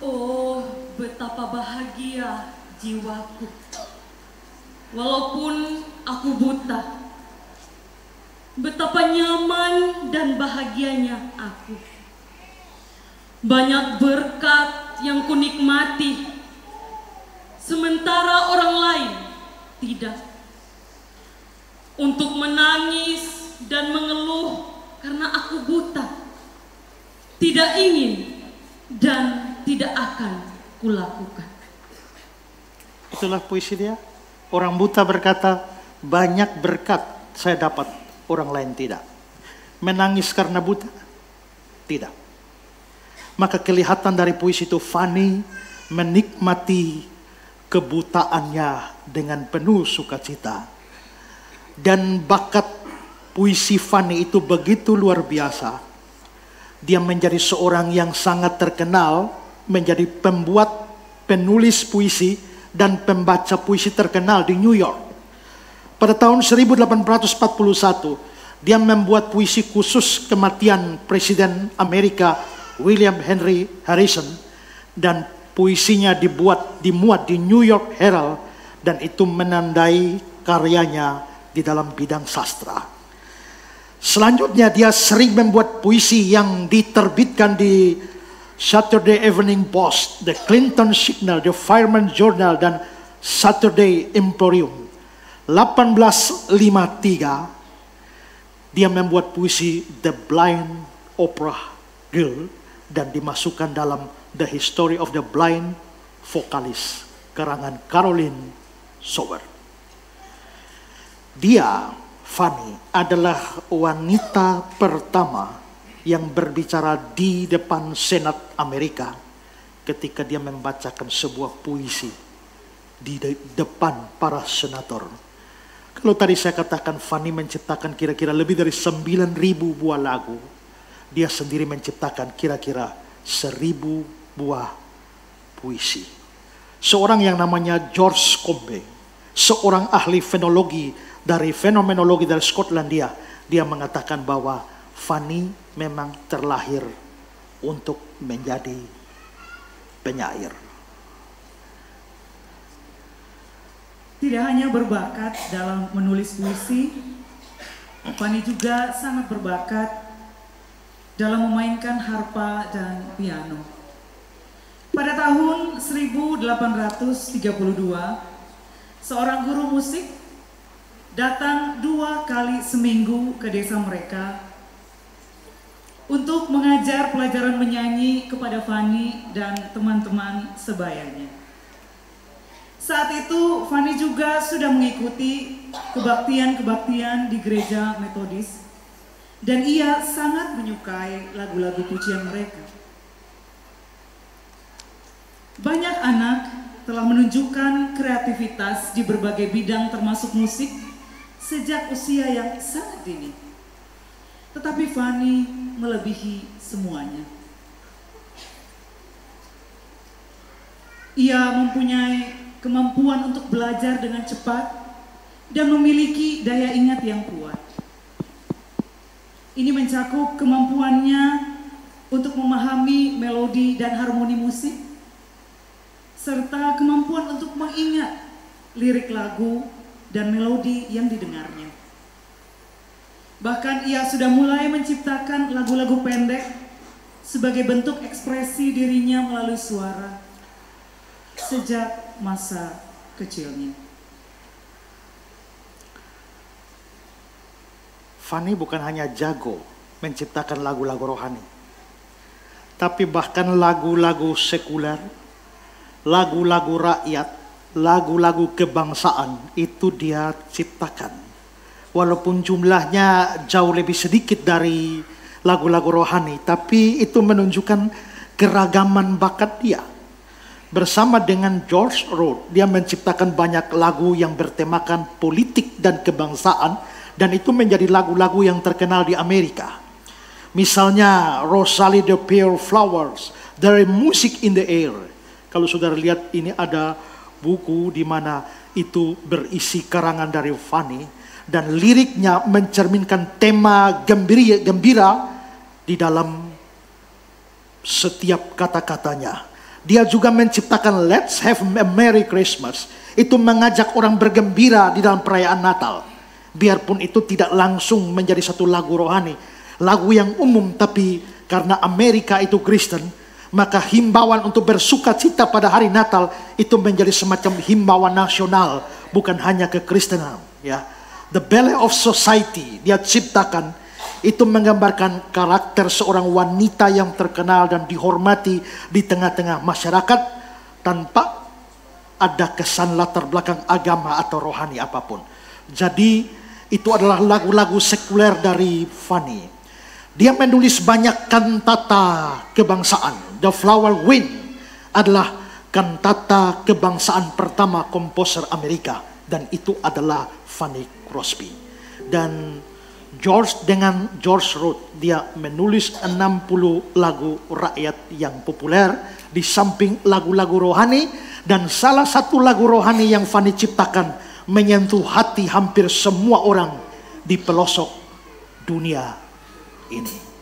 Oh, betapa bahagia jiwaku. Walaupun aku buta, betapa nyaman dan bahagianya aku. Banyak berkat yang kunikmati, sementara orang lain tidak. Untuk menangis dan mengeluh karena aku buta, tidak ingin dan tidak akan kulakukan. Itulah puisi dia. Orang buta berkata, banyak berkat saya dapat, orang lain tidak. Menangis karena buta? Tidak. Maka kelihatan dari puisi itu Fanny menikmati kebutaannya dengan penuh sukacita. Dan bakat puisi Fanny itu begitu luar biasa. Dia menjadi seorang yang sangat terkenal, menjadi pembuat, penulis puisi, dan pembaca puisi terkenal di New York. Pada tahun 1841, dia membuat puisi khusus kematian Presiden Amerika William Henry Harrison, dan puisinya dimuat di New York Herald, dan itu menandai karyanya di dalam bidang sastra. Selanjutnya dia sering membuat puisi yang diterbitkan di Saturday Evening Post, The Clinton Signal, The Fireman Journal, dan Saturday Emporium. 1853 dia membuat puisi The Blind Opera Girl dan dimasukkan dalam The History of the Blind Vocalist, karangan Caroline Sauer. Dia, Fanny, adalah wanita pertama yang berbicara di depan Senat Amerika ketika dia membacakan sebuah puisi di depan para senator. Kalau tadi saya katakan Fanny menciptakan kira-kira lebih dari 9.000 buah lagu, dia sendiri menciptakan kira-kira 1.000 buah puisi. Seorang yang namanya George Combe, seorang ahli fenomenologi dari Skotlandia, dia mengatakan bahwa Fanny memang terlahir untuk menjadi penyair. Tidak hanya berbakat dalam menulis puisi, Fanny juga sangat berbakat dalam memainkan harpa dan piano. Pada tahun 1832, seorang guru musik datang 2 kali seminggu ke desa mereka untuk mengajar pelajaran menyanyi kepada Fanny dan teman-teman sebayanya. Saat itu Fanny juga sudah mengikuti kebaktian-kebaktian di gereja Metodis, dan ia sangat menyukai lagu-lagu pujian mereka. Banyak anak telah menunjukkan kreativitas di berbagai bidang termasuk musik sejak usia yang sangat dini. Tetapi Fanny melebihi semuanya. Ia mempunyai kemampuan untuk belajar dengan cepat dan memiliki daya ingat yang kuat. Ini mencakup kemampuannya untuk memahami melodi dan harmoni musik, serta kemampuan untuk mengingat lirik lagu dan melodi yang didengarnya. Bahkan ia sudah mulai menciptakan lagu-lagu pendek sebagai bentuk ekspresi dirinya melalui suara sejak masa kecilnya. Fanny bukan hanya jago menciptakan lagu-lagu rohani, tapi bahkan lagu-lagu sekuler, lagu-lagu rakyat, lagu-lagu kebangsaan itu dia ciptakan. Walaupun jumlahnya jauh lebih sedikit dari lagu-lagu rohani, tapi itu menunjukkan keragaman bakat dia. Bersama dengan George Road, dia menciptakan banyak lagu yang bertemakan politik dan kebangsaan, dan itu menjadi lagu-lagu yang terkenal di Amerika. Misalnya Rosalie the Pale Flowers, There is Music in the Air. Kalau saudara lihat, ini ada buku di mana itu berisi karangan dari Fanny. dan liriknya mencerminkan tema gembira di dalam setiap kata-katanya. Dia juga menciptakan Let's Have a Merry Christmas. Itu mengajak orang bergembira di dalam perayaan Natal. Biarpun itu tidak langsung menjadi satu lagu rohani, lagu yang umum, tapi karena Amerika itu Kristen, maka himbauan untuk bersuka cita pada hari Natal itu menjadi semacam himbauan nasional, bukan hanya kekristenan. Ya, The Ballet of Society dia ciptakan itu menggambarkan karakter seorang wanita yang terkenal dan dihormati di tengah-tengah masyarakat tanpa ada kesan latar belakang agama atau rohani apapun. Jadi itu adalah lagu-lagu sekuler dari Fanny. Dia menulis banyak kantata kebangsaan. The Flower Wind adalah kantata kebangsaan pertama komposer Amerika, dan itu adalah Fanny Crosby. Dan George Root dia menulis 60 lagu rakyat yang populer di samping lagu-lagu rohani, dan salah satu lagu rohani yang Fanny ciptakan menyentuh hati hampir semua orang di pelosok dunia ini.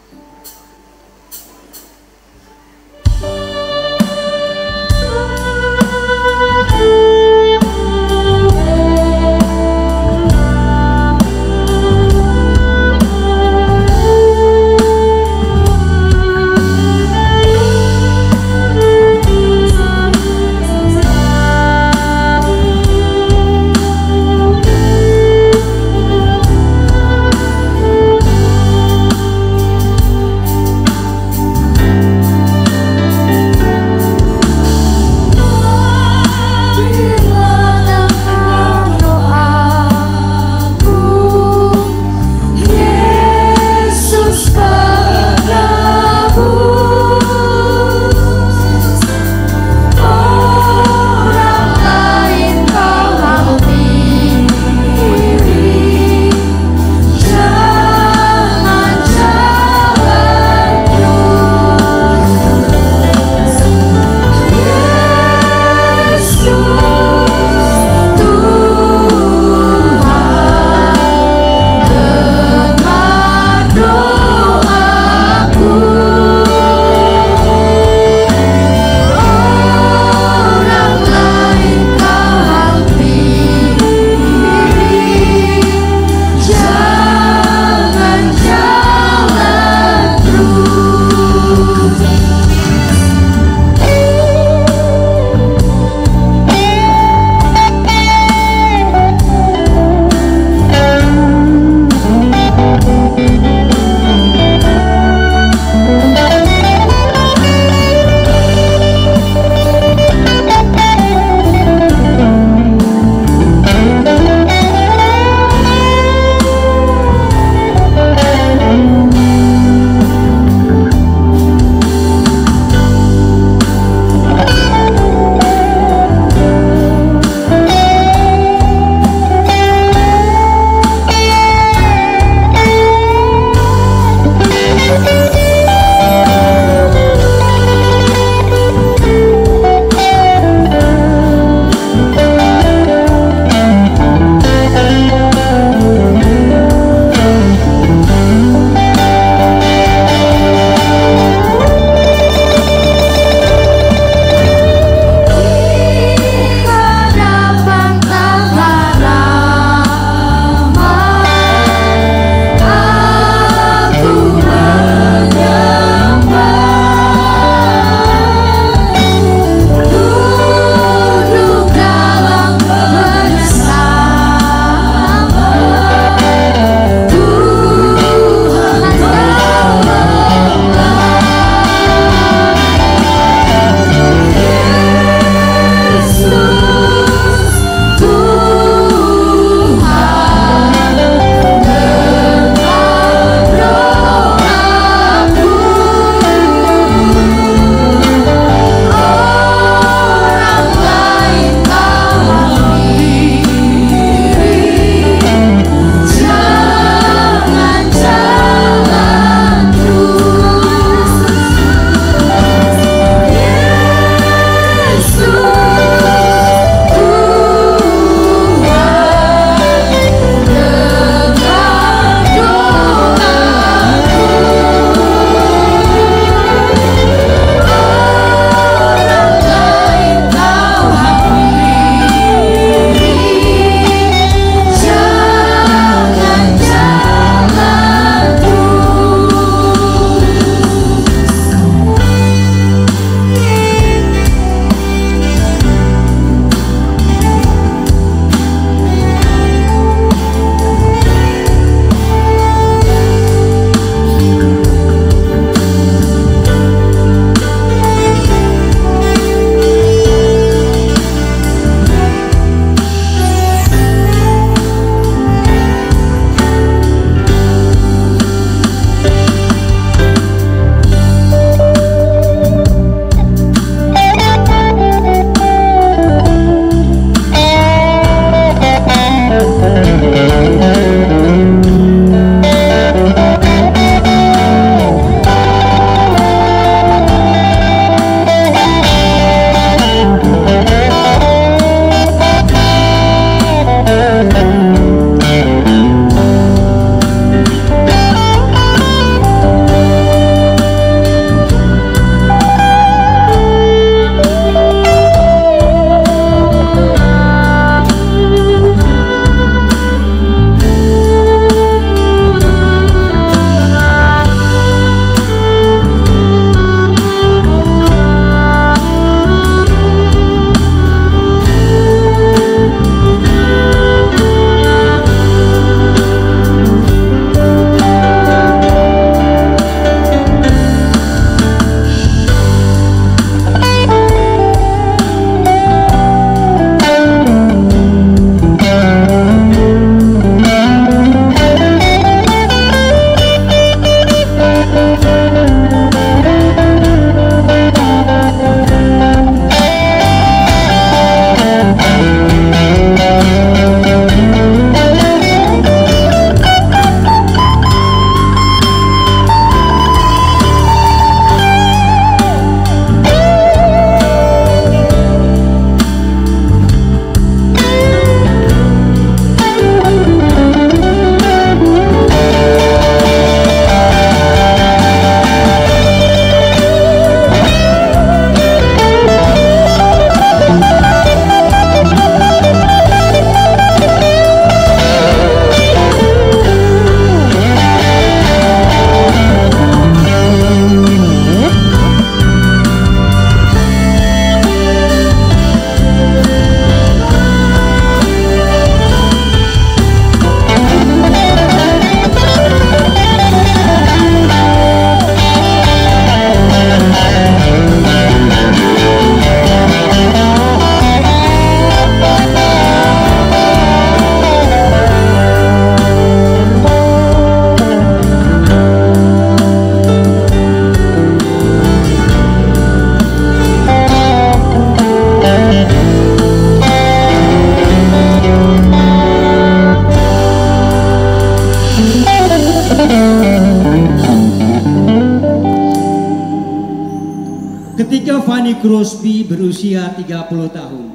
Ketika Fanny Crosby berusia 30 tahun,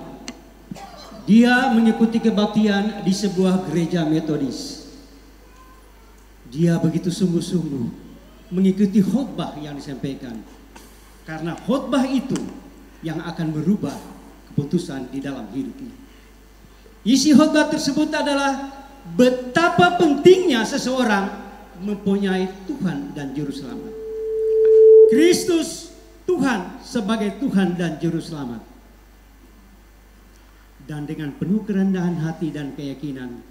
dia mengikuti kebaktian di sebuah gereja Metodis. Dia begitu sungguh-sungguh mengikuti khotbah yang disampaikan, karena khotbah itu yang akan merubah keputusan di dalam hidupnya. Isi khotbah tersebut adalah betapa pentingnya seseorang mempunyai Tuhan dan Juru Selamat. Kristus Tuhan sebagai Tuhan dan Juru Selamat. Dan dengan penuh kerendahan hati dan keyakinan,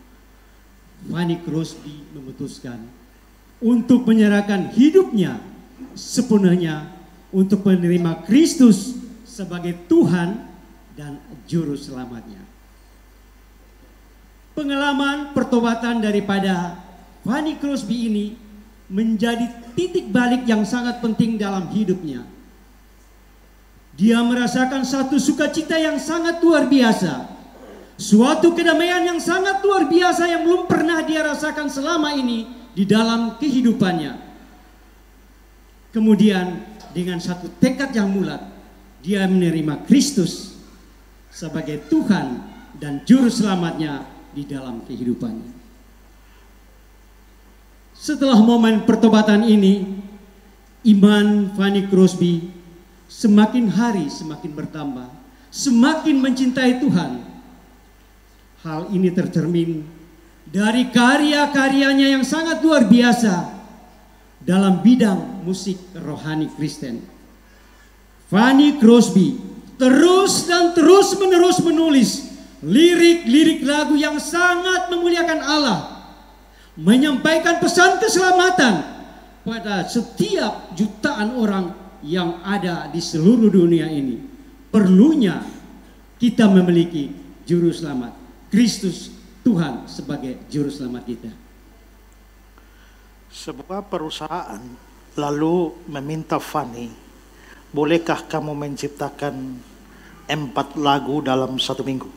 Fanny Crosby memutuskan untuk menyerahkan hidupnya sepenuhnya untuk menerima Kristus sebagai Tuhan dan Juru Selamatnya. Pengalaman pertobatan daripada Fanny Crosby ini menjadi titik balik yang sangat penting dalam hidupnya. Dia merasakan satu sukacita yang sangat luar biasa, suatu kedamaian yang sangat luar biasa yang belum pernah dia rasakan selama ini di dalam kehidupannya. Kemudian dengan satu tekad yang bulat, dia menerima Kristus sebagai Tuhan dan Juru Selamatnya di dalam kehidupannya. Setelah momen pertobatan ini, iman Fanny Crosby semakin hari semakin bertambah, semakin mencintai Tuhan. Hal ini tercermin dari karya-karyanya yang sangat luar biasa dalam bidang musik rohani Kristen. Fanny Crosby terus dan terus menerus menulis lirik-lirik lagu yang sangat memuliakan Allah, menyampaikan pesan keselamatan pada setiap jutaan orang yang ada di seluruh dunia ini. Perlunya kita memiliki Juru Selamat, Kristus Tuhan sebagai Juru Selamat kita. Sebuah perusahaan lalu meminta Fanny, bolehkah kamu menciptakan 4 lagu dalam 1 minggu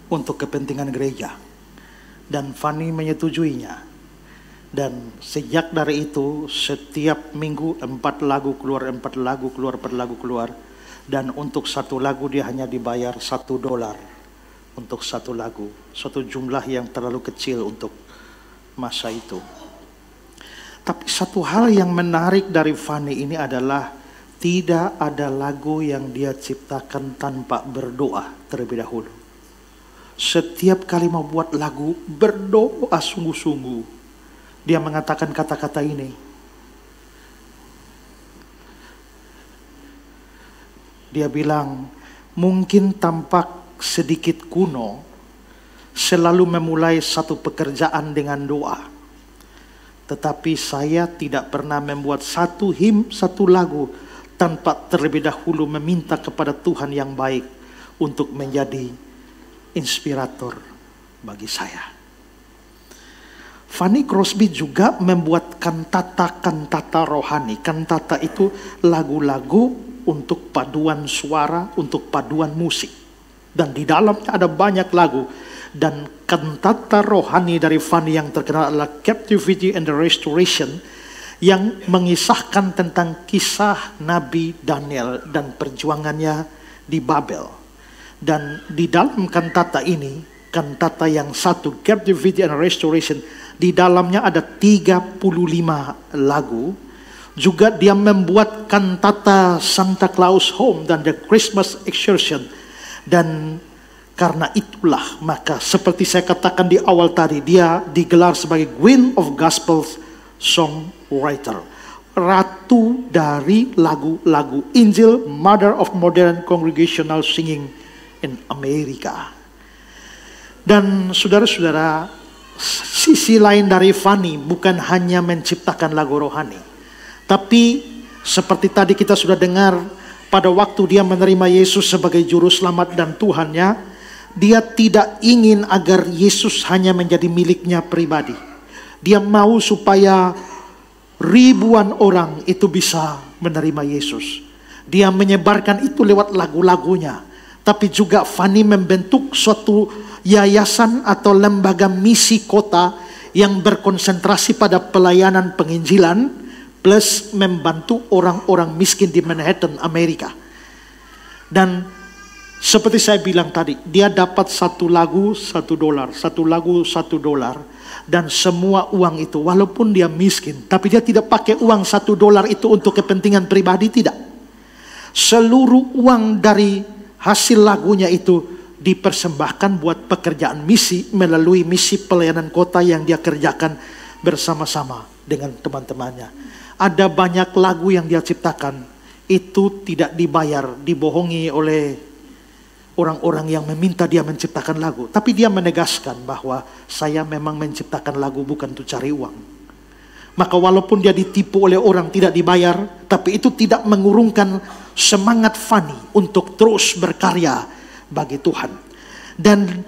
untuk kepentingan gereja? Dan Fanny menyetujuinya. Dan sejak dari itu setiap minggu 4 lagu keluar, 4 lagu keluar, 4 lagu keluar. Dan untuk 1 lagu dia hanya dibayar $1 untuk 1 lagu. Suatu jumlah yang terlalu kecil untuk masa itu. Tapi satu hal yang menarik dari Fanny ini adalah tidak ada lagu yang dia ciptakan tanpa berdoa terlebih dahulu. Setiap kali mau buat lagu berdoa sungguh-sungguh. Dia mengatakan kata-kata ini. Dia bilang, mungkin tampak sedikit kuno, selalu memulai satu pekerjaan dengan doa. Tetapi saya tidak pernah membuat satu hymn, satu lagu tanpa terlebih dahulu meminta kepada Tuhan yang baik untuk menjadi inspirator bagi saya. Fanny Crosby juga membuat kantata-kantata rohani. Kantata itu lagu-lagu untuk paduan suara, untuk paduan musik. Dan di dalamnya ada banyak lagu. Dan kantata rohani dari Fanny yang terkenal adalah Captivity and the Restoration, yang mengisahkan tentang kisah Nabi Daniel dan perjuangannya di Babel. Dan di dalam kantata ini, kantata yang satu, Captivity and Restoration, di dalamnya ada 35 lagu. Juga dia membuat kantata Santa Claus Home dan The Christmas Excursion. Dan karena itulah maka seperti saya katakan di awal tadi, dia digelar sebagai Queen of Gospel Songwriter, ratu dari lagu-lagu Injil, Mother of Modern Congregational Singing in America. Dan saudara-saudara, sisi lain dari Fanny bukan hanya menciptakan lagu rohani, tapi seperti tadi kita sudah dengar, pada waktu dia menerima Yesus sebagai Juru Selamat dan Tuhannya, dia tidak ingin agar Yesus hanya menjadi miliknya pribadi. Dia mau supaya ribuan orang itu bisa menerima Yesus. Dia menyebarkan itu lewat lagu-lagunya. Tapi juga Fanny membentuk suatu yayasan atau lembaga misi kota yang berkonsentrasi pada pelayanan penginjilan, plus membantu orang-orang miskin di Manhattan, Amerika. Dan seperti saya bilang tadi, dia dapat satu lagu $1, satu lagu $1, dan semua uang itu, walaupun dia miskin, tapi dia tidak pakai uang $1 itu untuk kepentingan pribadi, tidak. Seluruh uang dari hasil lagunya itu dipersembahkan buat pekerjaan misi melalui misi pelayanan kota yang dia kerjakan bersama-sama dengan teman-temannya. Ada banyak lagu yang dia ciptakan, itu tidak dibayar, dibohongi oleh orang-orang yang meminta dia menciptakan lagu. Tapi dia menegaskan bahwa saya memang menciptakan lagu bukan untuk cari uang. Maka walaupun dia ditipu oleh orang tidak dibayar, tapi itu tidak mengurungkan semangat Fanny untuk terus berkarya bagi Tuhan. Dan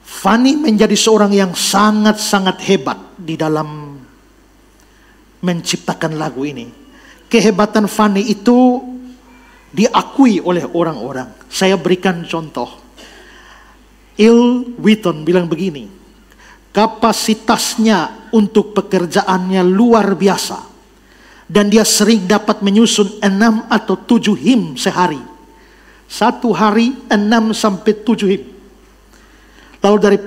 Fanny menjadi seorang yang sangat-sangat hebat di dalam menciptakan lagu ini. Kehebatan Fanny itu diakui oleh orang-orang. Saya berikan contoh. Il Wheaton bilang begini, kapasitasnya untuk pekerjaannya luar biasa. Dan dia sering dapat menyusun 6 atau 7 him sehari. Satu hari 6 sampai 7 him. Lalu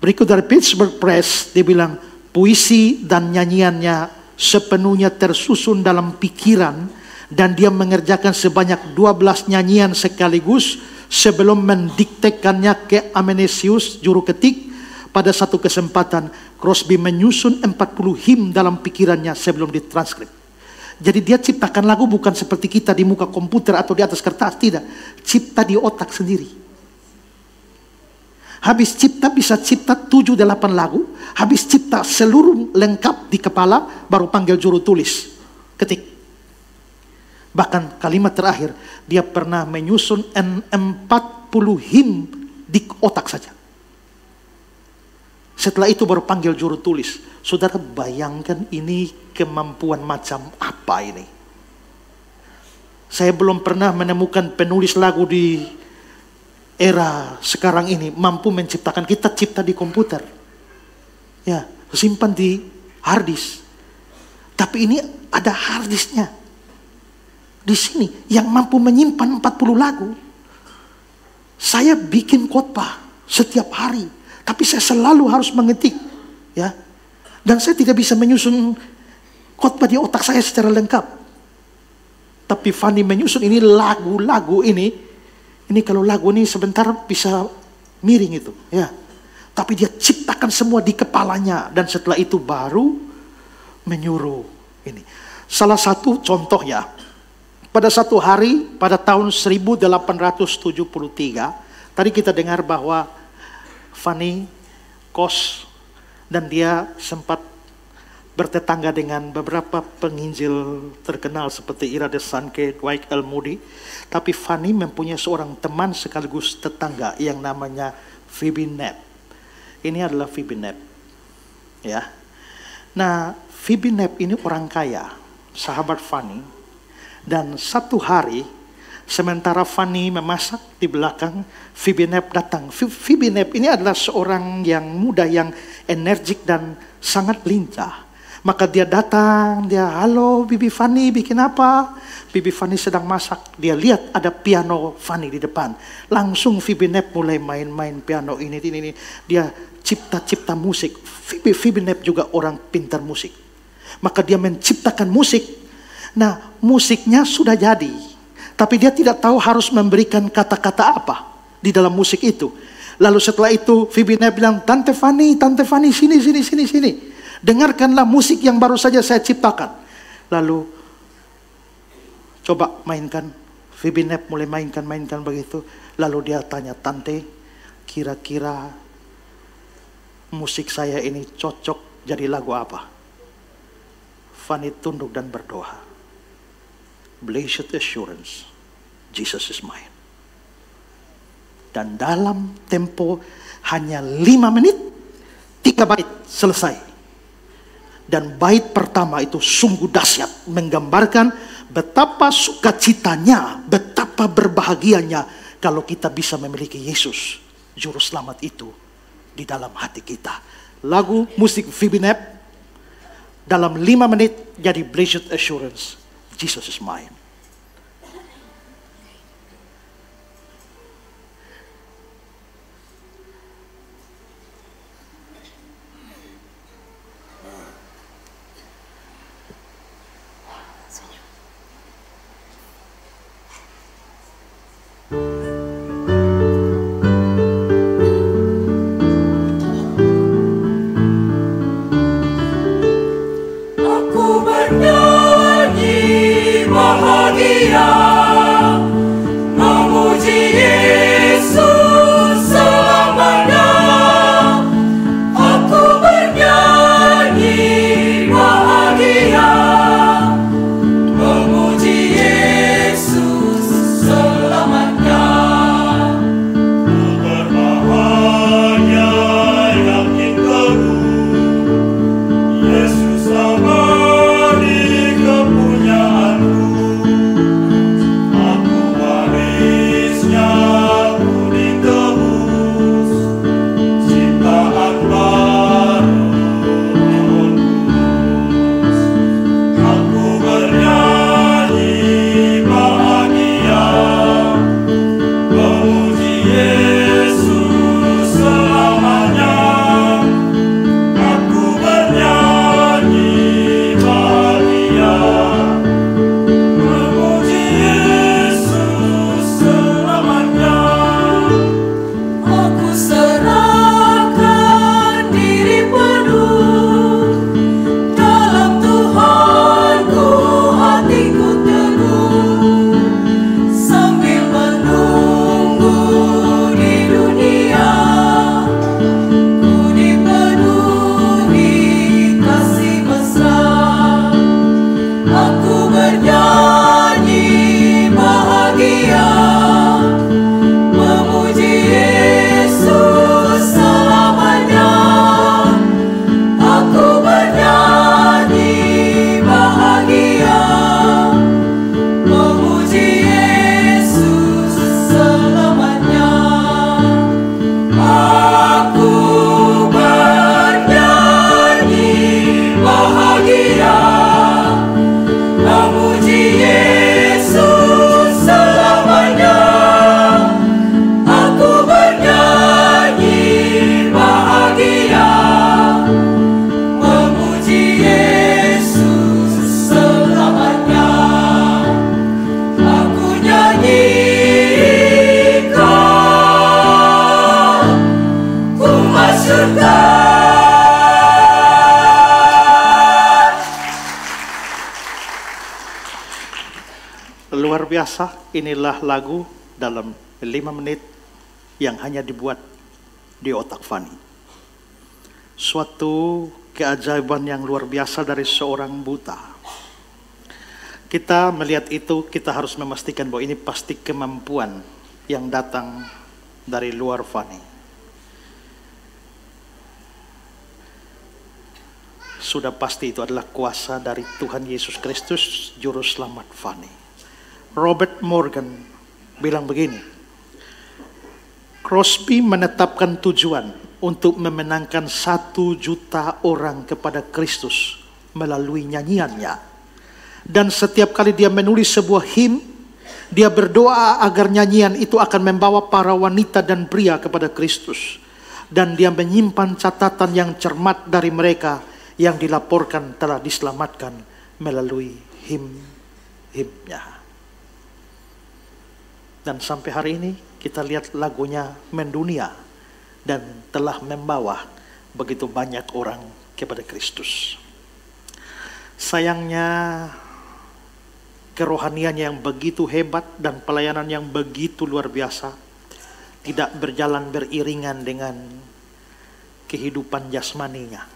berikut dari Pittsburgh Press, dia bilang, puisi dan nyanyiannya sepenuhnya tersusun dalam pikiran, dan dia mengerjakan sebanyak 12 nyanyian sekaligus sebelum mendiktekannya ke Amenesius juru ketik. Pada satu kesempatan Crosby menyusun 40 him dalam pikirannya sebelum ditranskrip. Jadi dia ciptakan lagu bukan seperti kita di muka komputer atau di atas kertas, tidak. Cipta di otak sendiri. Habis cipta bisa cipta 7-8 lagu. Habis cipta seluruh lengkap di kepala, baru panggil juru tulis, ketik. Bahkan kalimat terakhir, dia pernah menyusun 40 him di otak saja. Setelah itu baru panggil juru tulis. Saudara bayangkan ini kemampuan macam apa ini? Saya belum pernah menemukan penulis lagu di era sekarang ini mampu menciptakan. Kita cipta di komputer, ya, simpan di harddisk. Tapi ini ada harddisknya di sini yang mampu menyimpan 40 lagu. Saya bikin khotbah setiap hari, tapi saya selalu harus mengetik, ya. Dan saya tidak bisa menyusun khotbah di otak saya secara lengkap. Tapi Fanny menyusun ini lagu-lagu ini. Ini kalau lagu ini sebentar bisa miring itu, ya. Tapi dia ciptakan semua di kepalanya, dan setelah itu baru menyuruh ini. Salah satu contoh, ya, pada satu hari pada tahun 1873, tadi kita dengar bahwa Fanny kos dan dia sempat bertetangga dengan beberapa penginjil terkenal seperti Ira de Sanke, Dwight L. Moody. Tapi Fanny mempunyai seorang teman sekaligus tetangga yang namanya Phoebe Knapp. Ini adalah Phoebe Knapp, ya. Nah, Phoebe Knapp ini orang kaya, sahabat Fanny. Dan satu hari, sementara Fanny memasak di belakang, Phoebe Knapp datang. Phoebe Knapp ini adalah seorang yang muda, yang energik dan sangat lincah. Maka dia datang, dia, halo Bibi Fanny, bikin apa? Bibi Fanny sedang masak. Dia lihat ada piano Fanny di depan. Langsung Phoebe Knapp mulai main-main piano ini. Dia cipta-cipta musik. Phoebe Knapp juga orang pintar musik. Maka dia menciptakan musik. Nah, musiknya sudah jadi. Tapi dia tidak tahu harus memberikan kata-kata apa di dalam musik itu. Lalu setelah itu Phoebe Knapp bilang, Tante Fanny, sini. Dengarkanlah musik yang baru saja saya ciptakan. Lalu coba mainkan. Phoebe Knapp mulai mainkan begitu. Lalu dia tanya, Tante, kira-kira musik saya ini cocok jadi lagu apa? Fanny tunduk dan berdoa. Blessed assurance, Jesus is mine. Dan dalam tempo hanya 5 menit, 3 bait selesai. Dan bait pertama itu sungguh dahsyat, menggambarkan betapa sukacitanya, betapa berbahagianya kalau kita bisa memiliki Yesus, Juru Selamat itu di dalam hati kita. Lagu musik Phoebe Knapp dalam 5 menit jadi blessed assurance, Jesus is mine. Aku bernyanyi bahagia, memuji Yesus selamanya. Aku bernyanyi bahagia, memuji Yesus selamanya. Berbahagia yakin teguh, Yesus abadi kepunyaanku. Aku warisnya kuning tebus, ciptaan baru Roh Kudus. Aku bernyanyi bahagia, memuji Yesus selamanya. Aku bernyanyi bahagia, memuji Yesus selamanya. Aku serahkan diri penuh, dalam Tuhanku hatiku teguh. Sambil menunggu di dunia, ku dipenuhi kasih mesra. Aku bernyanyi bahagia, memuji Yesus selamanya. Aku bernyanyi bahagia, memuji Yesus selamanya. Aku bernyanyi bahagia, memuji Yesus selamanya. Aku bernyanyi bahagia, memuji Yesus selamanya. Aku nyanyikan, ku masyurkan. Luar biasa, inilah lagu dalam 5 menit yang hanya dibuat di otak Fanny. Suatu keajaiban yang luar biasa dari seorang buta. Kita melihat itu, kita harus memastikan bahwa ini pasti kemampuan yang datang dari luar Fanny. Sudah pasti itu adalah kuasa dari Tuhan Yesus Kristus, Juru Selamat Fanny. Robert Morgan bilang begini, Crosby menetapkan tujuan untuk memenangkan 1 juta orang kepada Kristus melalui nyanyiannya. Dan setiap kali dia menulis sebuah him, dia berdoa agar nyanyian itu akan membawa para wanita dan pria kepada Kristus. Dan dia menyimpan catatan yang cermat dari mereka yang dilaporkan telah diselamatkan melalui himnya. Dan sampai hari ini kita lihat lagunya mendunia dan telah membawa begitu banyak orang kepada Kristus. Sayangnya kerohaniannya yang begitu hebat dan pelayanan yang begitu luar biasa tidak berjalan beriringan dengan kehidupan jasmaninya,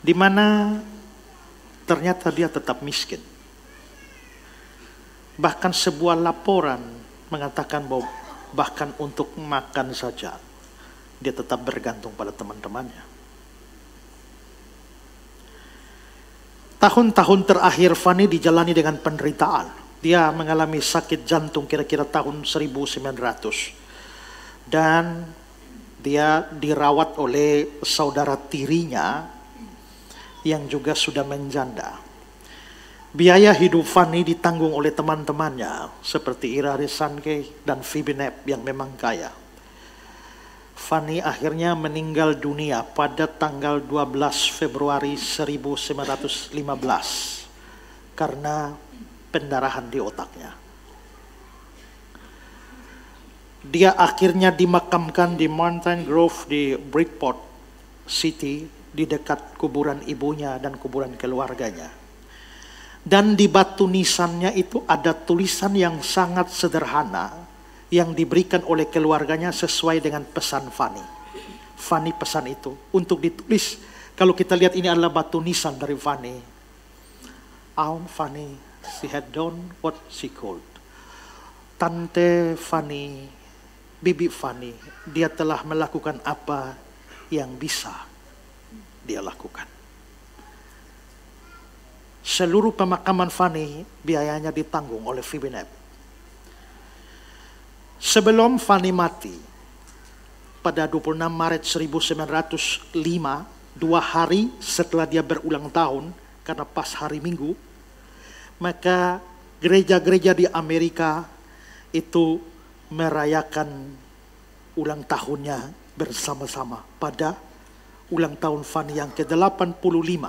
di mana ternyata dia tetap miskin. Bahkan sebuah laporan mengatakan bahwa bahkan untuk makan saja dia tetap bergantung pada teman-temannya. Tahun-tahun terakhir Fanny dijalani dengan penderitaan. Dia mengalami sakit jantung kira-kira tahun 1900. Dan dia dirawat oleh saudara tirinya yang juga sudah menjanda. Biaya hidup Fanny ditanggung oleh teman-temannya seperti Ira Risanke dan Phoebe Knapp yang memang kaya. Fanny akhirnya meninggal dunia pada tanggal 12 Februari 1915 karena pendarahan di otaknya. Dia akhirnya dimakamkan di Mountain Grove di Bridgeport City di dekat kuburan ibunya dan kuburan keluarganya. Dan di batu nisannya itu ada tulisan yang sangat sederhana yang diberikan oleh keluarganya sesuai dengan pesan Fanny. Fanny pesan itu untuk ditulis. Kalau kita lihat ini adalah batu nisan dari Fanny. Aunt Fanny, she had done what she could. Tante Fanny, Bibi Fanny, dia telah melakukan apa yang bisa dia lakukan. Seluruh pemakaman Fanny biayanya ditanggung oleh Phoebe Knapp. Sebelum Fanny mati, pada 26 Maret 1905, 2 hari setelah dia berulang tahun, karena pas hari Minggu, maka gereja-gereja di Amerika itu merayakan ulang tahunnya bersama-sama pada ulang tahun Fanny yang ke-85.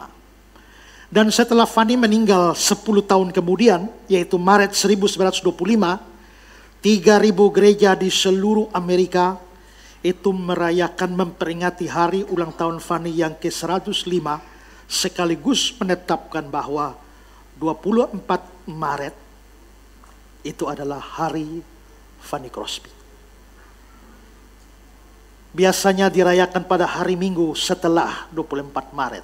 Dan setelah Fanny meninggal 10 tahun kemudian, yaitu Maret 1925, 3.000 gereja di seluruh Amerika itu merayakan memperingati hari ulang tahun Fanny yang ke-105, sekaligus menetapkan bahwa 24 Maret itu adalah hari Fanny Crosby. Biasanya dirayakan pada hari Minggu setelah 24 Maret.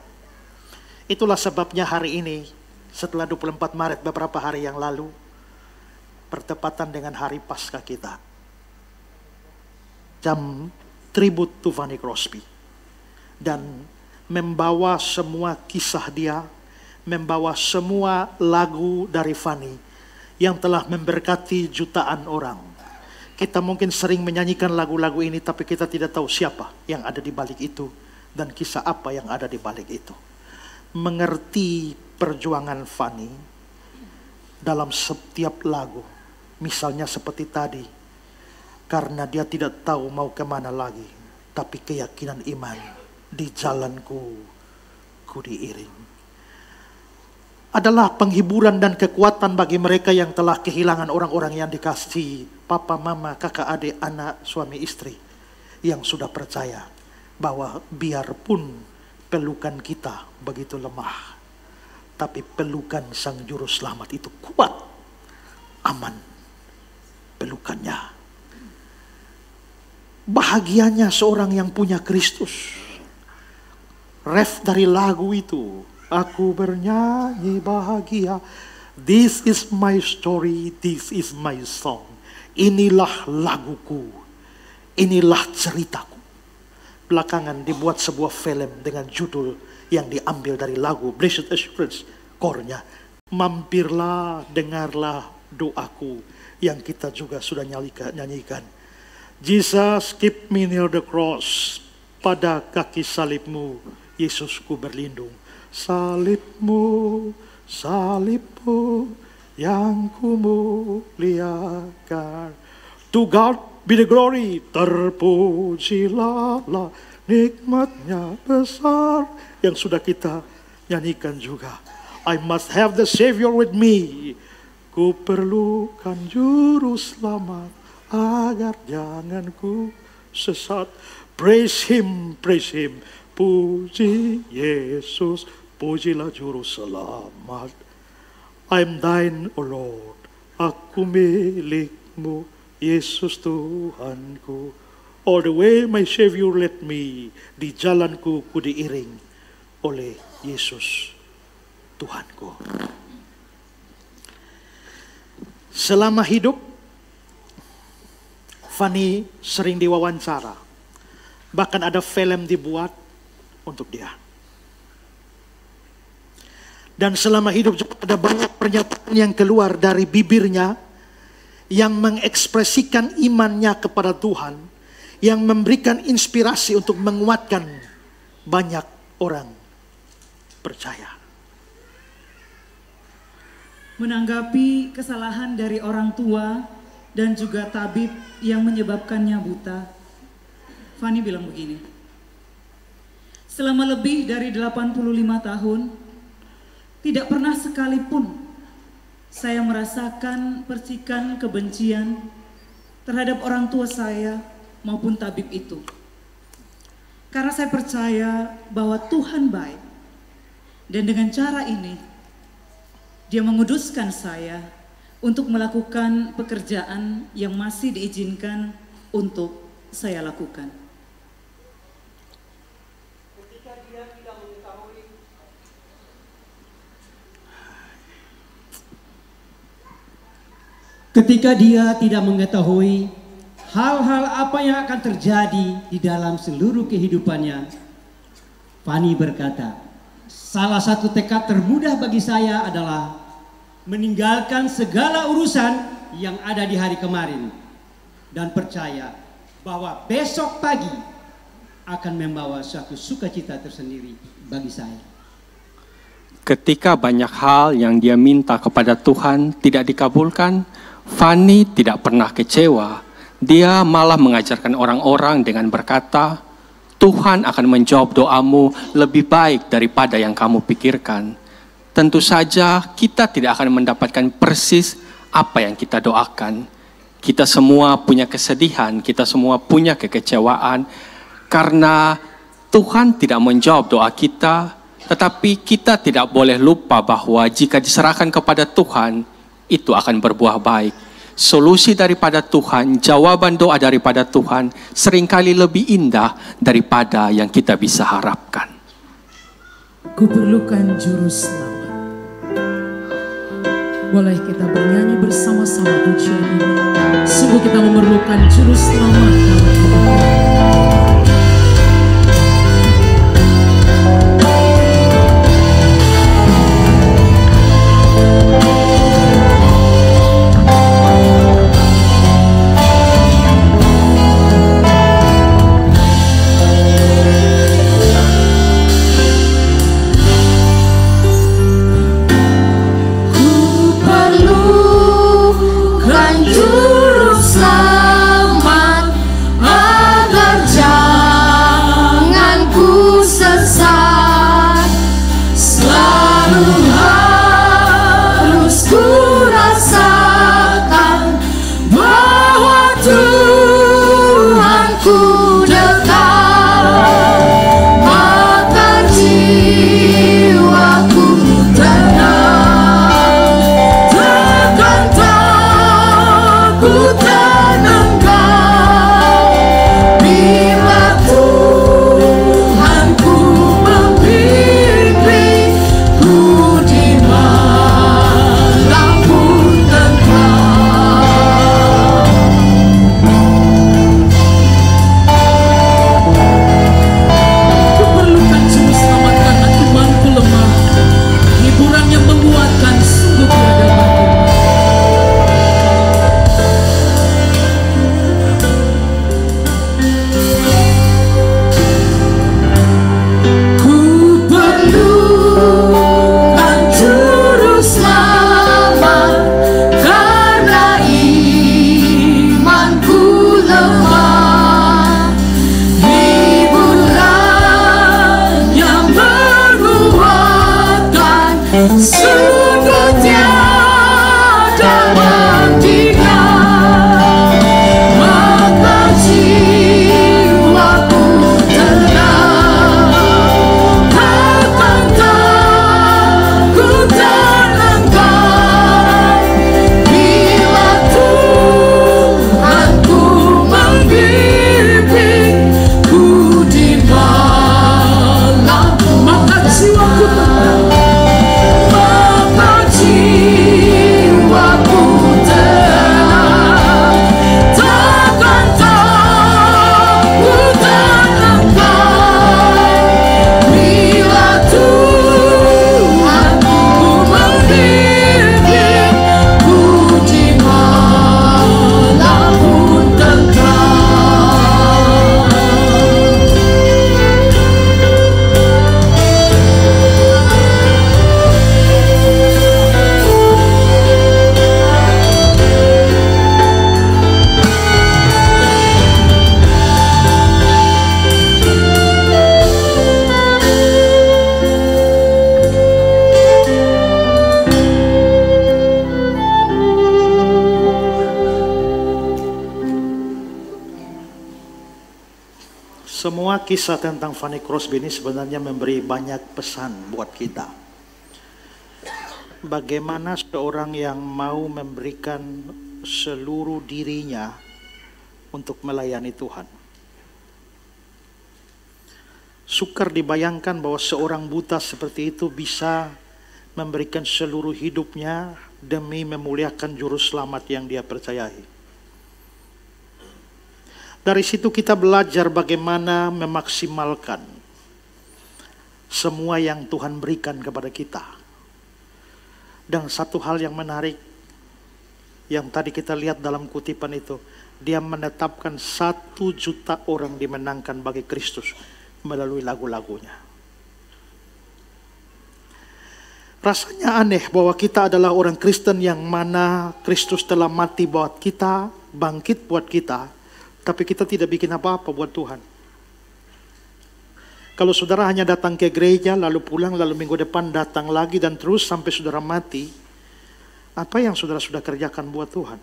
Itulah sebabnya hari ini, setelah 24 Maret beberapa hari yang lalu, bertepatan dengan hari Paskah kita, jam tribute to Fanny Crosby. Dan membawa semua kisah dia, membawa semua lagu dari Fanny yang telah memberkati jutaan orang. Kita mungkin sering menyanyikan lagu-lagu ini, tapi kita tidak tahu siapa yang ada di balik itu dan kisah apa yang ada di balik itu. Mengerti perjuangan Fanny dalam setiap lagu, misalnya seperti tadi, karena dia tidak tahu mau kemana lagi, tapi keyakinan iman, di jalanku ku diiring. Adalah penghiburan dan kekuatan bagi mereka yang telah kehilangan orang-orang yang dikasihi, papa, mama, kakak, adik, anak, suami, istri, yang sudah percaya bahwa biarpun pelukan kita begitu lemah, tapi pelukan Sang Juru Selamat itu kuat, aman pelukannya. Bahagianya seorang yang punya Kristus. Ref dari lagu itu, aku bernyanyi bahagia. This is my story, this is my song. Inilah laguku, inilah ceritaku. Belakangan dibuat sebuah film dengan judul yang diambil dari lagu Blessed Assurance. Kornya, mampirlah, dengarlah doaku, yang kita juga sudah nyanyikan. Jesus, keep me near the cross. Pada kaki salibmu, Yesusku berlindung. Salibmu, salibmu yang kumuliakan. To God be the glory, terpujilah, nikmatnya besar, yang sudah kita nyanyikan juga. I must have the Savior with me. Ku perlukan Juru Selamat agar jangan ku sesat. Praise Him, puji Yesus, pujilah Juru Selamat. I'm thine, O Lord, aku milikmu, Yesus Tuhanku. All the way my Savior led me, di jalanku ku diiring oleh Yesus Tuhanku. Selama hidup, Fanny sering diwawancara. Bahkan ada film dibuat untuk dia. Dan selama hidup juga ada banyak pernyataan yang keluar dari bibirnya yang mengekspresikan imannya kepada Tuhan, yang memberikan inspirasi untuk menguatkan banyak orang percaya. Menanggapi kesalahan dari orang tua dan juga tabib yang menyebabkannya buta, Fani bilang begini, selama lebih dari 85 tahun, tidak pernah sekalipun saya merasakan percikan kebencian terhadap orang tua saya maupun tabib itu. Karena saya percaya bahwa Tuhan baik, dan dengan cara ini Dia menguduskan saya untuk melakukan pekerjaan yang masih diizinkan untuk saya lakukan. Ketika dia tidak mengetahui hal-hal apa yang akan terjadi di dalam seluruh kehidupannya, Fani berkata, salah satu tekad termudah bagi saya adalah meninggalkan segala urusan yang ada di hari kemarin dan percaya bahwa besok pagi akan membawa suatu sukacita tersendiri bagi saya. Ketika banyak hal yang dia minta kepada Tuhan tidak dikabulkan, Fani tidak pernah kecewa. Dia malah mengajarkan orang-orang dengan berkata, Tuhan akan menjawab doamu lebih baik daripada yang kamu pikirkan. Tentu saja kita tidak akan mendapatkan persis apa yang kita doakan. Kita semua punya kesedihan, kita semua punya kekecewaan, karena Tuhan tidak menjawab doa kita, tetapi kita tidak boleh lupa bahwa jika diserahkan kepada Tuhan, itu akan berbuah baik. Solusi daripada Tuhan, jawaban doa daripada Tuhan seringkali lebih indah daripada yang kita bisa harapkan. Kuperlukan juru selamat. Boleh kita bernyanyi bersama-sama pujian ini. Sungguh kita memerlukan juru selamat dalam hidup kita. Maka jiwaku tenang. Semua kisah tentang Fanny Crosby ini sebenarnya memberi banyak pesan buat kita. Bagaimana seorang yang mau memberikan seluruh dirinya untuk melayani Tuhan. Sukar dibayangkan bahwa seorang buta seperti itu bisa memberikan seluruh hidupnya demi memuliakan juru selamat yang dia percayai. Dari situ kita belajar bagaimana memaksimalkan semua yang Tuhan berikan kepada kita. Dan satu hal yang menarik yang tadi kita lihat dalam kutipan itu, dia menetapkan 1 juta orang dimenangkan bagi Kristus melalui lagu-lagunya. Rasanya aneh bahwa kita adalah orang Kristen yang mana Kristus telah mati buat kita, bangkit buat kita, tapi kita tidak bikin apa-apa buat Tuhan. Kalau saudara hanya datang ke gereja, lalu pulang, lalu minggu depan datang lagi, dan terus sampai saudara mati, apa yang saudara sudah kerjakan buat Tuhan?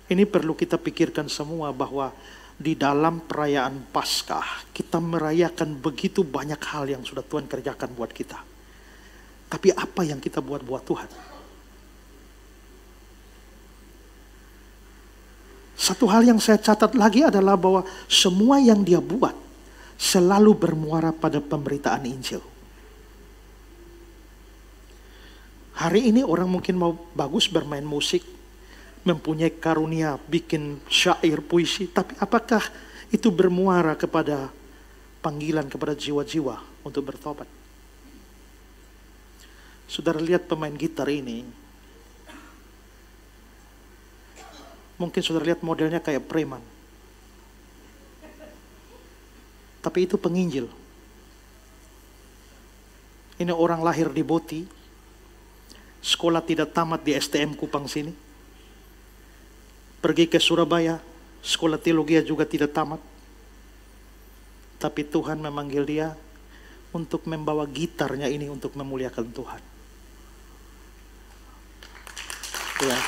Ini perlu kita pikirkan semua, bahwa di dalam perayaan Paskah, kita merayakan begitu banyak hal yang sudah Tuhan kerjakan buat kita. Tapi apa yang kita buat Tuhan? Satu hal yang saya catat lagi adalah bahwa semua yang dia buat selalu bermuara pada pemberitaan Injil. Hari ini orang mungkin mau bagus bermain musik, mempunyai karunia bikin syair, puisi, tapi apakah itu bermuara kepada panggilan kepada jiwa-jiwa untuk bertobat? Saudara lihat pemain gitar ini, mungkin saudara lihat modelnya kayak preman. Tapi itu penginjil. Ini orang lahir di Boti, sekolah tidak tamat di STM Kupang sini. Pergi ke Surabaya, sekolah teologi juga tidak tamat. Tapi Tuhan memanggil dia untuk membawa gitarnya ini untuk memuliakan Tuhan. Ya.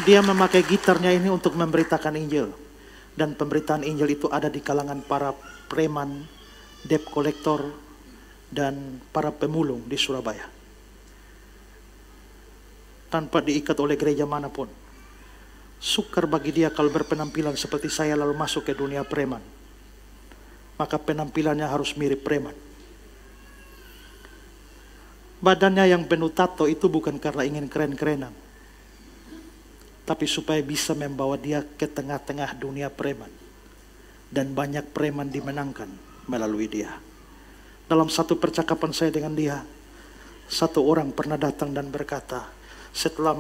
Dia memakai gitarnya ini untuk memberitakan Injil. Dan pemberitaan Injil itu ada di kalangan para preman, debt collector, dan para pemulung di Surabaya. Tanpa diikat oleh gereja manapun. Sukar bagi dia kalau berpenampilan seperti saya lalu masuk ke dunia preman. Maka penampilannya harus mirip preman. Badannya yang penuh tato itu bukan karena ingin keren-kerenan, tapi supaya bisa membawa dia ke tengah-tengah dunia preman. Dan banyak preman dimenangkan melalui dia. Dalam satu percakapan saya dengan dia, satu orang pernah datang dan berkata, setelah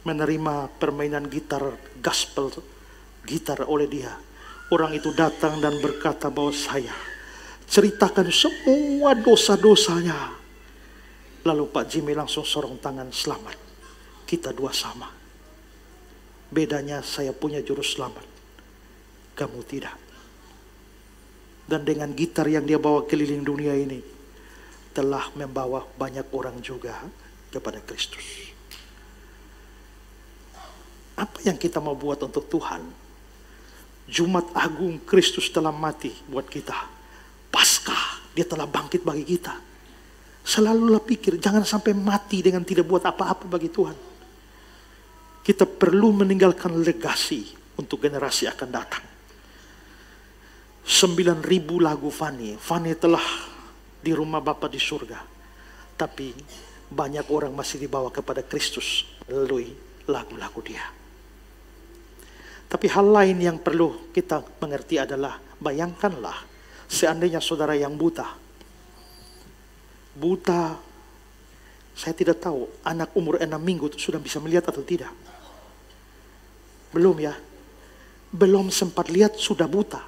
menerima permainan gitar gospel, gitar oleh dia, orang itu datang dan berkata bahwa saya ceritakan semua dosa-dosanya. Lalu Pak Jimmy langsung sorong tangan, selamat, kita dua sama. Bedanya saya punya juru selamat, kamu tidak. Dan dengan gitar yang dia bawa keliling dunia ini, telah membawa banyak orang juga kepada Kristus. Apa yang kita mau buat untuk Tuhan? Jumat Agung, Kristus telah mati buat kita. Paskah, dia telah bangkit bagi kita. Selalulah pikir, jangan sampai mati dengan tidak buat apa-apa bagi Tuhan. Kita perlu meninggalkan legasi untuk generasi akan datang. 9.000 lagu Fanny telah di rumah Bapa di surga. Tapi banyak orang masih dibawa kepada Kristus melalui lagu-lagu dia. Tapi hal lain yang perlu kita mengerti adalah, bayangkanlah seandainya saudara yang buta, saya tidak tahu anak umur 6 minggu itu sudah bisa melihat atau tidak. Belum ya. Belum sempat lihat sudah buta.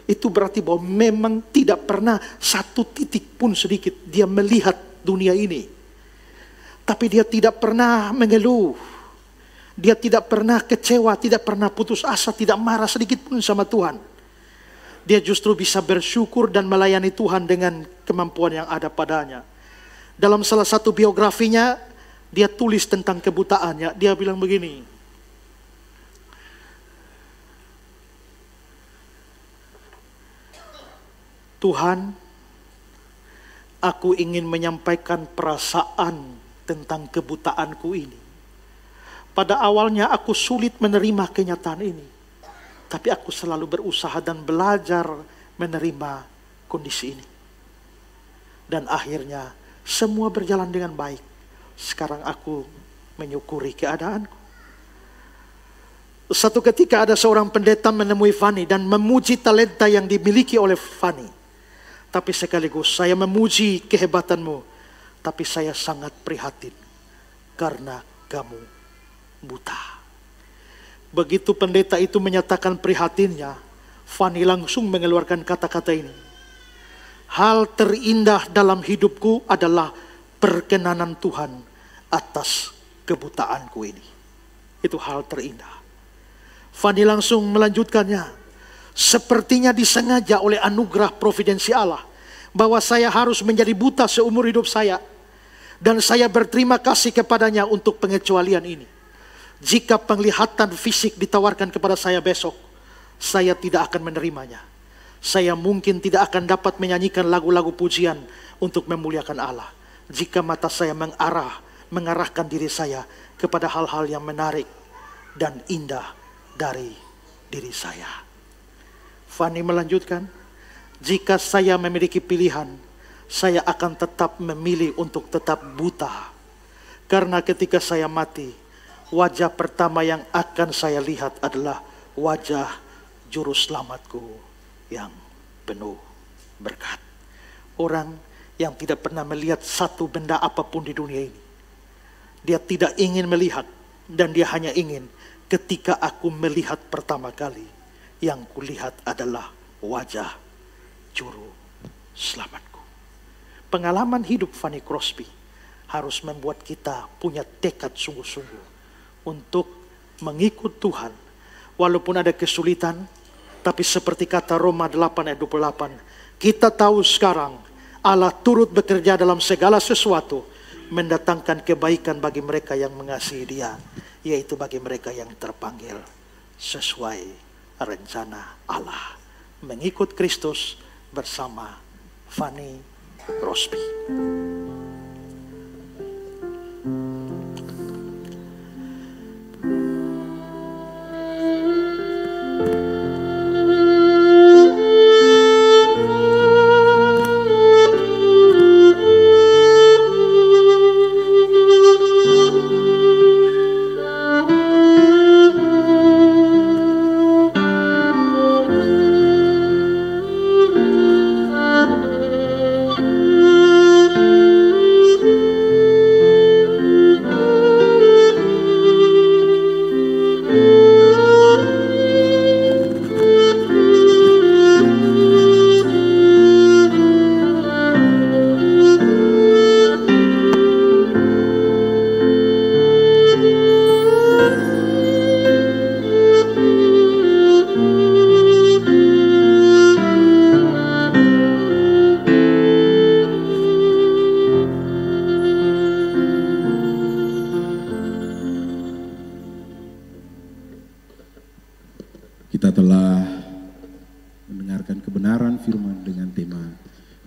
Itu berarti bahwa memang tidak pernah satu titik pun sedikit dia melihat dunia ini. Tapi dia tidak pernah mengeluh. Dia tidak pernah kecewa, tidak pernah putus asa, tidak marah sedikit pun sama Tuhan. Dia justru bisa bersyukur dan melayani Tuhan dengan kemampuan yang ada padanya. Dalam salah satu biografinya, dia tulis tentang kebutaannya. Dia bilang begini, Tuhan, aku ingin menyampaikan perasaan tentang kebutaanku ini. Pada awalnya aku sulit menerima kenyataan ini, tapi aku selalu berusaha dan belajar menerima kondisi ini. Dan akhirnya semua berjalan dengan baik. Sekarang aku menyukuri keadaanku. Satu ketika ada seorang pendeta menemui Fanny dan memuji talenta yang dimiliki oleh Fanny. Tapi sekaligus saya memuji kehebatanmu, tapi saya sangat prihatin karena kamu buta. Begitu pendeta itu menyatakan prihatinnya, Fanny langsung mengeluarkan kata-kata ini. Hal terindah dalam hidupku adalah perkenanan Tuhan atas kebutaanku ini. Itu hal terindah. Fanny langsung melanjutkannya. Sepertinya disengaja oleh anugerah providensi Allah bahwa saya harus menjadi buta seumur hidup saya. Dan saya berterima kasih kepadanya untuk pengecualian ini. Jika penglihatan fisik ditawarkan kepada saya besok, saya tidak akan menerimanya. Saya mungkin tidak akan dapat menyanyikan lagu-lagu pujian untuk memuliakan Allah. Jika mata saya mengarahkan diri saya kepada hal-hal yang menarik dan indah dari diri saya. Fanny melanjutkan, jika saya memiliki pilihan, saya akan tetap memilih untuk tetap buta. Karena ketika saya mati, wajah pertama yang akan saya lihat adalah wajah juru selamatku yang penuh berkat. Orang yang tidak pernah melihat satu benda apapun di dunia ini. Dia tidak ingin melihat, dan dia hanya ingin ketika aku melihat pertama kali, yang kulihat adalah wajah juru selamatku. Pengalaman hidup Fanny Crosby harus membuat kita punya tekad sungguh-sungguh untuk mengikut Tuhan. Walaupun ada kesulitan, tapi seperti kata Roma 8 ayat 28, kita tahu sekarang Allah turut bekerja dalam segala sesuatu, mendatangkan kebaikan bagi mereka yang mengasihi Dia, yaitu bagi mereka yang terpanggil sesuai rencana Allah. Mengikut Kristus bersama Fanny Crosby. Kita telah mendengarkan kebenaran firman dengan tema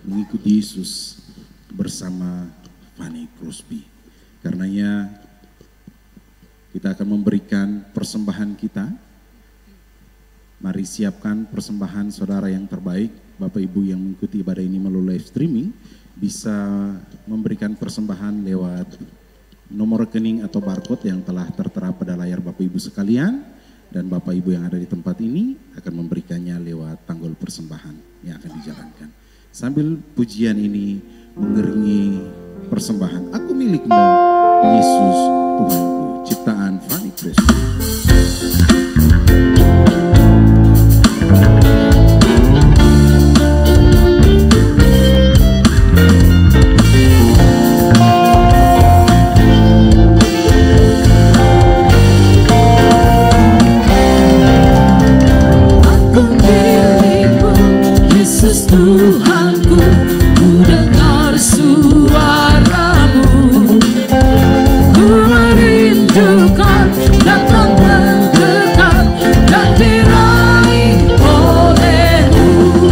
mengikuti Yesus bersama Fanny Crosby. Karenanya kita akan memberikan persembahan kita. Mari siapkan persembahan saudara yang terbaik. Bapak Ibu yang mengikuti ibadah ini melalui live streaming bisa memberikan persembahan lewat nomor rekening atau barcode yang telah tertera pada layar Bapak Ibu sekalian. Dan Bapak Ibu yang ada di tempat ini akan memberikannya lewat tanggul persembahan yang akan dijalankan. Sambil pujian ini mengiringi persembahan, aku milikmu, Yesus Tuhanku, ciptaan Fanny Crosby. Tuhanku, ku dengar suaramu, ku merindukan datang mendekat dan diraih olehmu.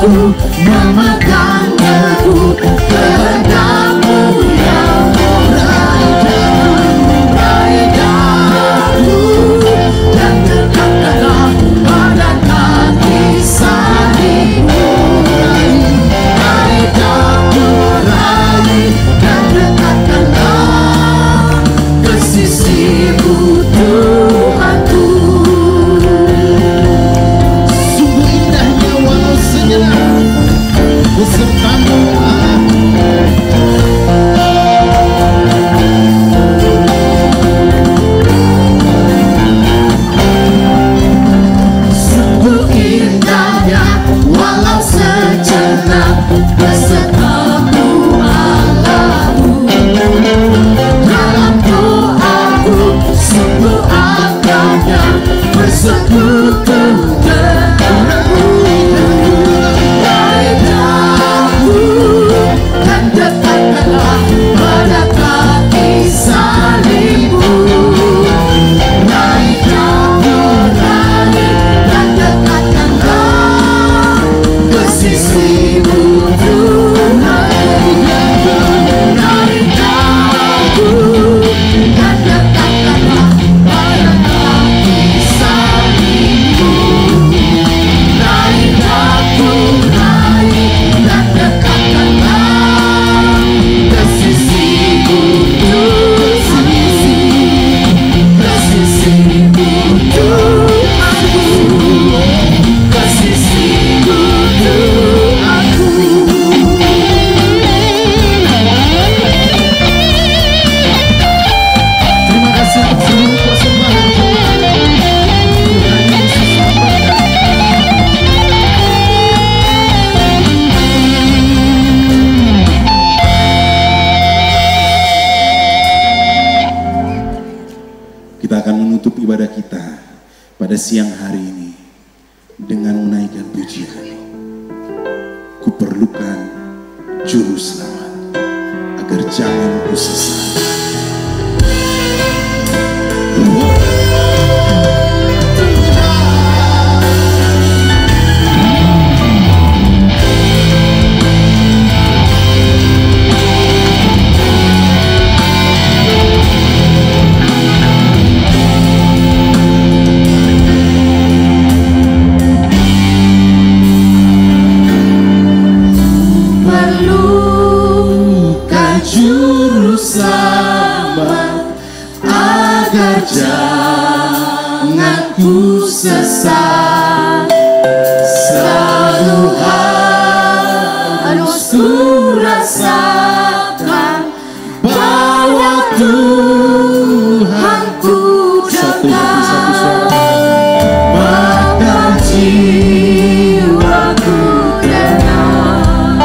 selalu memegang teguh kehendak-Mu yang meraih daku, dan dekatkanlah pada kaki salib-Mu. Raih daku, raih, dan dekatkanlah ke sisi-Mu Tuhanku. Sungguh indahnya walau sejenak besertamu Sungguh indahnya walau sejenak besertamu Allahku. Dalam doaku sungguh agaknya bersekutu denganmu. Raih daku, dan dekatkanlah pada kaki salib-Mu. Raih daku, raih, dan dekatkanlah ke sisi-Mu Tuhan. Raih daku, dan dekatkanlah pada kaki salib-Mu. Raih daku, raih, dan dekatkanlah ke sisi-Mu Tuhan. Ke sisi-Mu Tuhanku, ke sisi-Mu Tuhanku. Terima kasih untuk seluruh persembahan Tuhan. Tuhan Yesus memberkati. Kita akan menutup ibadah kita pada siang hari ini dengan menaikkan pujian. Kuperlukan juru selamat agar jangan kusesat. Perlukan juru selamat agar jangan ku sesat. Selalu harus ku rasakan bahwa Tuhanku dekat. Maka jiwaku tenang,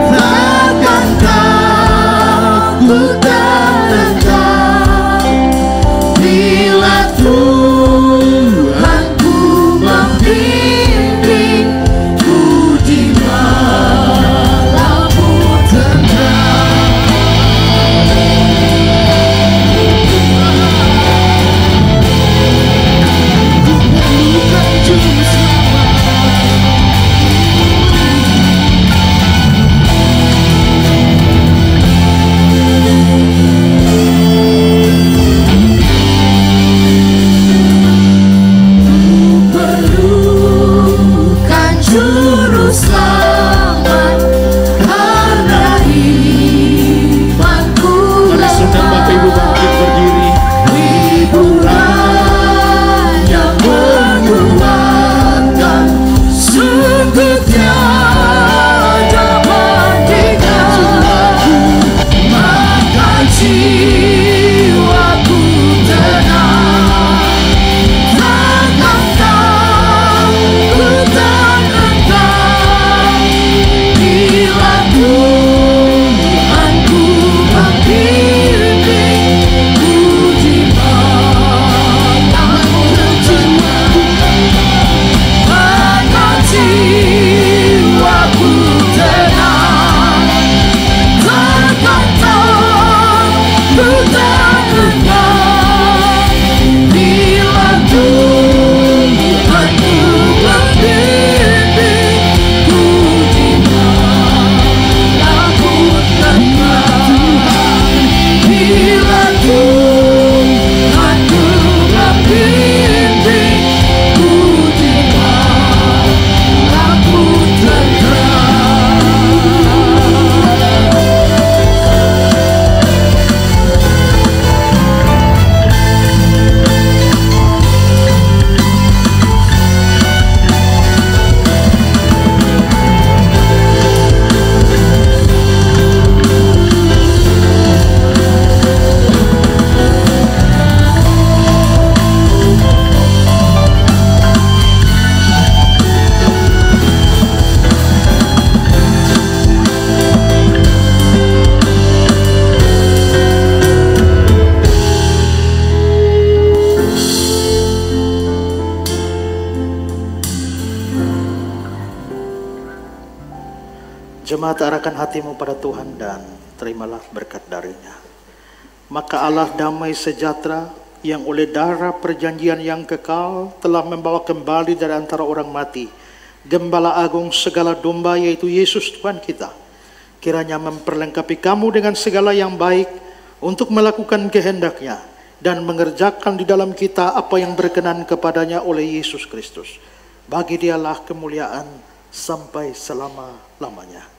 takkan takut terendam bila Tuhanku Jemaat, arahkan hatimu pada Tuhan dan terimalah berkat darinya. Maka Allah damai sejahtera yang oleh darah perjanjian yang kekal telah membawa kembali dari antara orang mati Gembala Agung segala domba, yaitu Yesus Tuhan kita, kiranya memperlengkapi kamu dengan segala yang baik untuk melakukan kehendak-Nya dan mengerjakan di dalam kita apa yang berkenan kepadanya oleh Yesus Kristus. Bagi Dialah kemuliaan sampai selama-lamanya.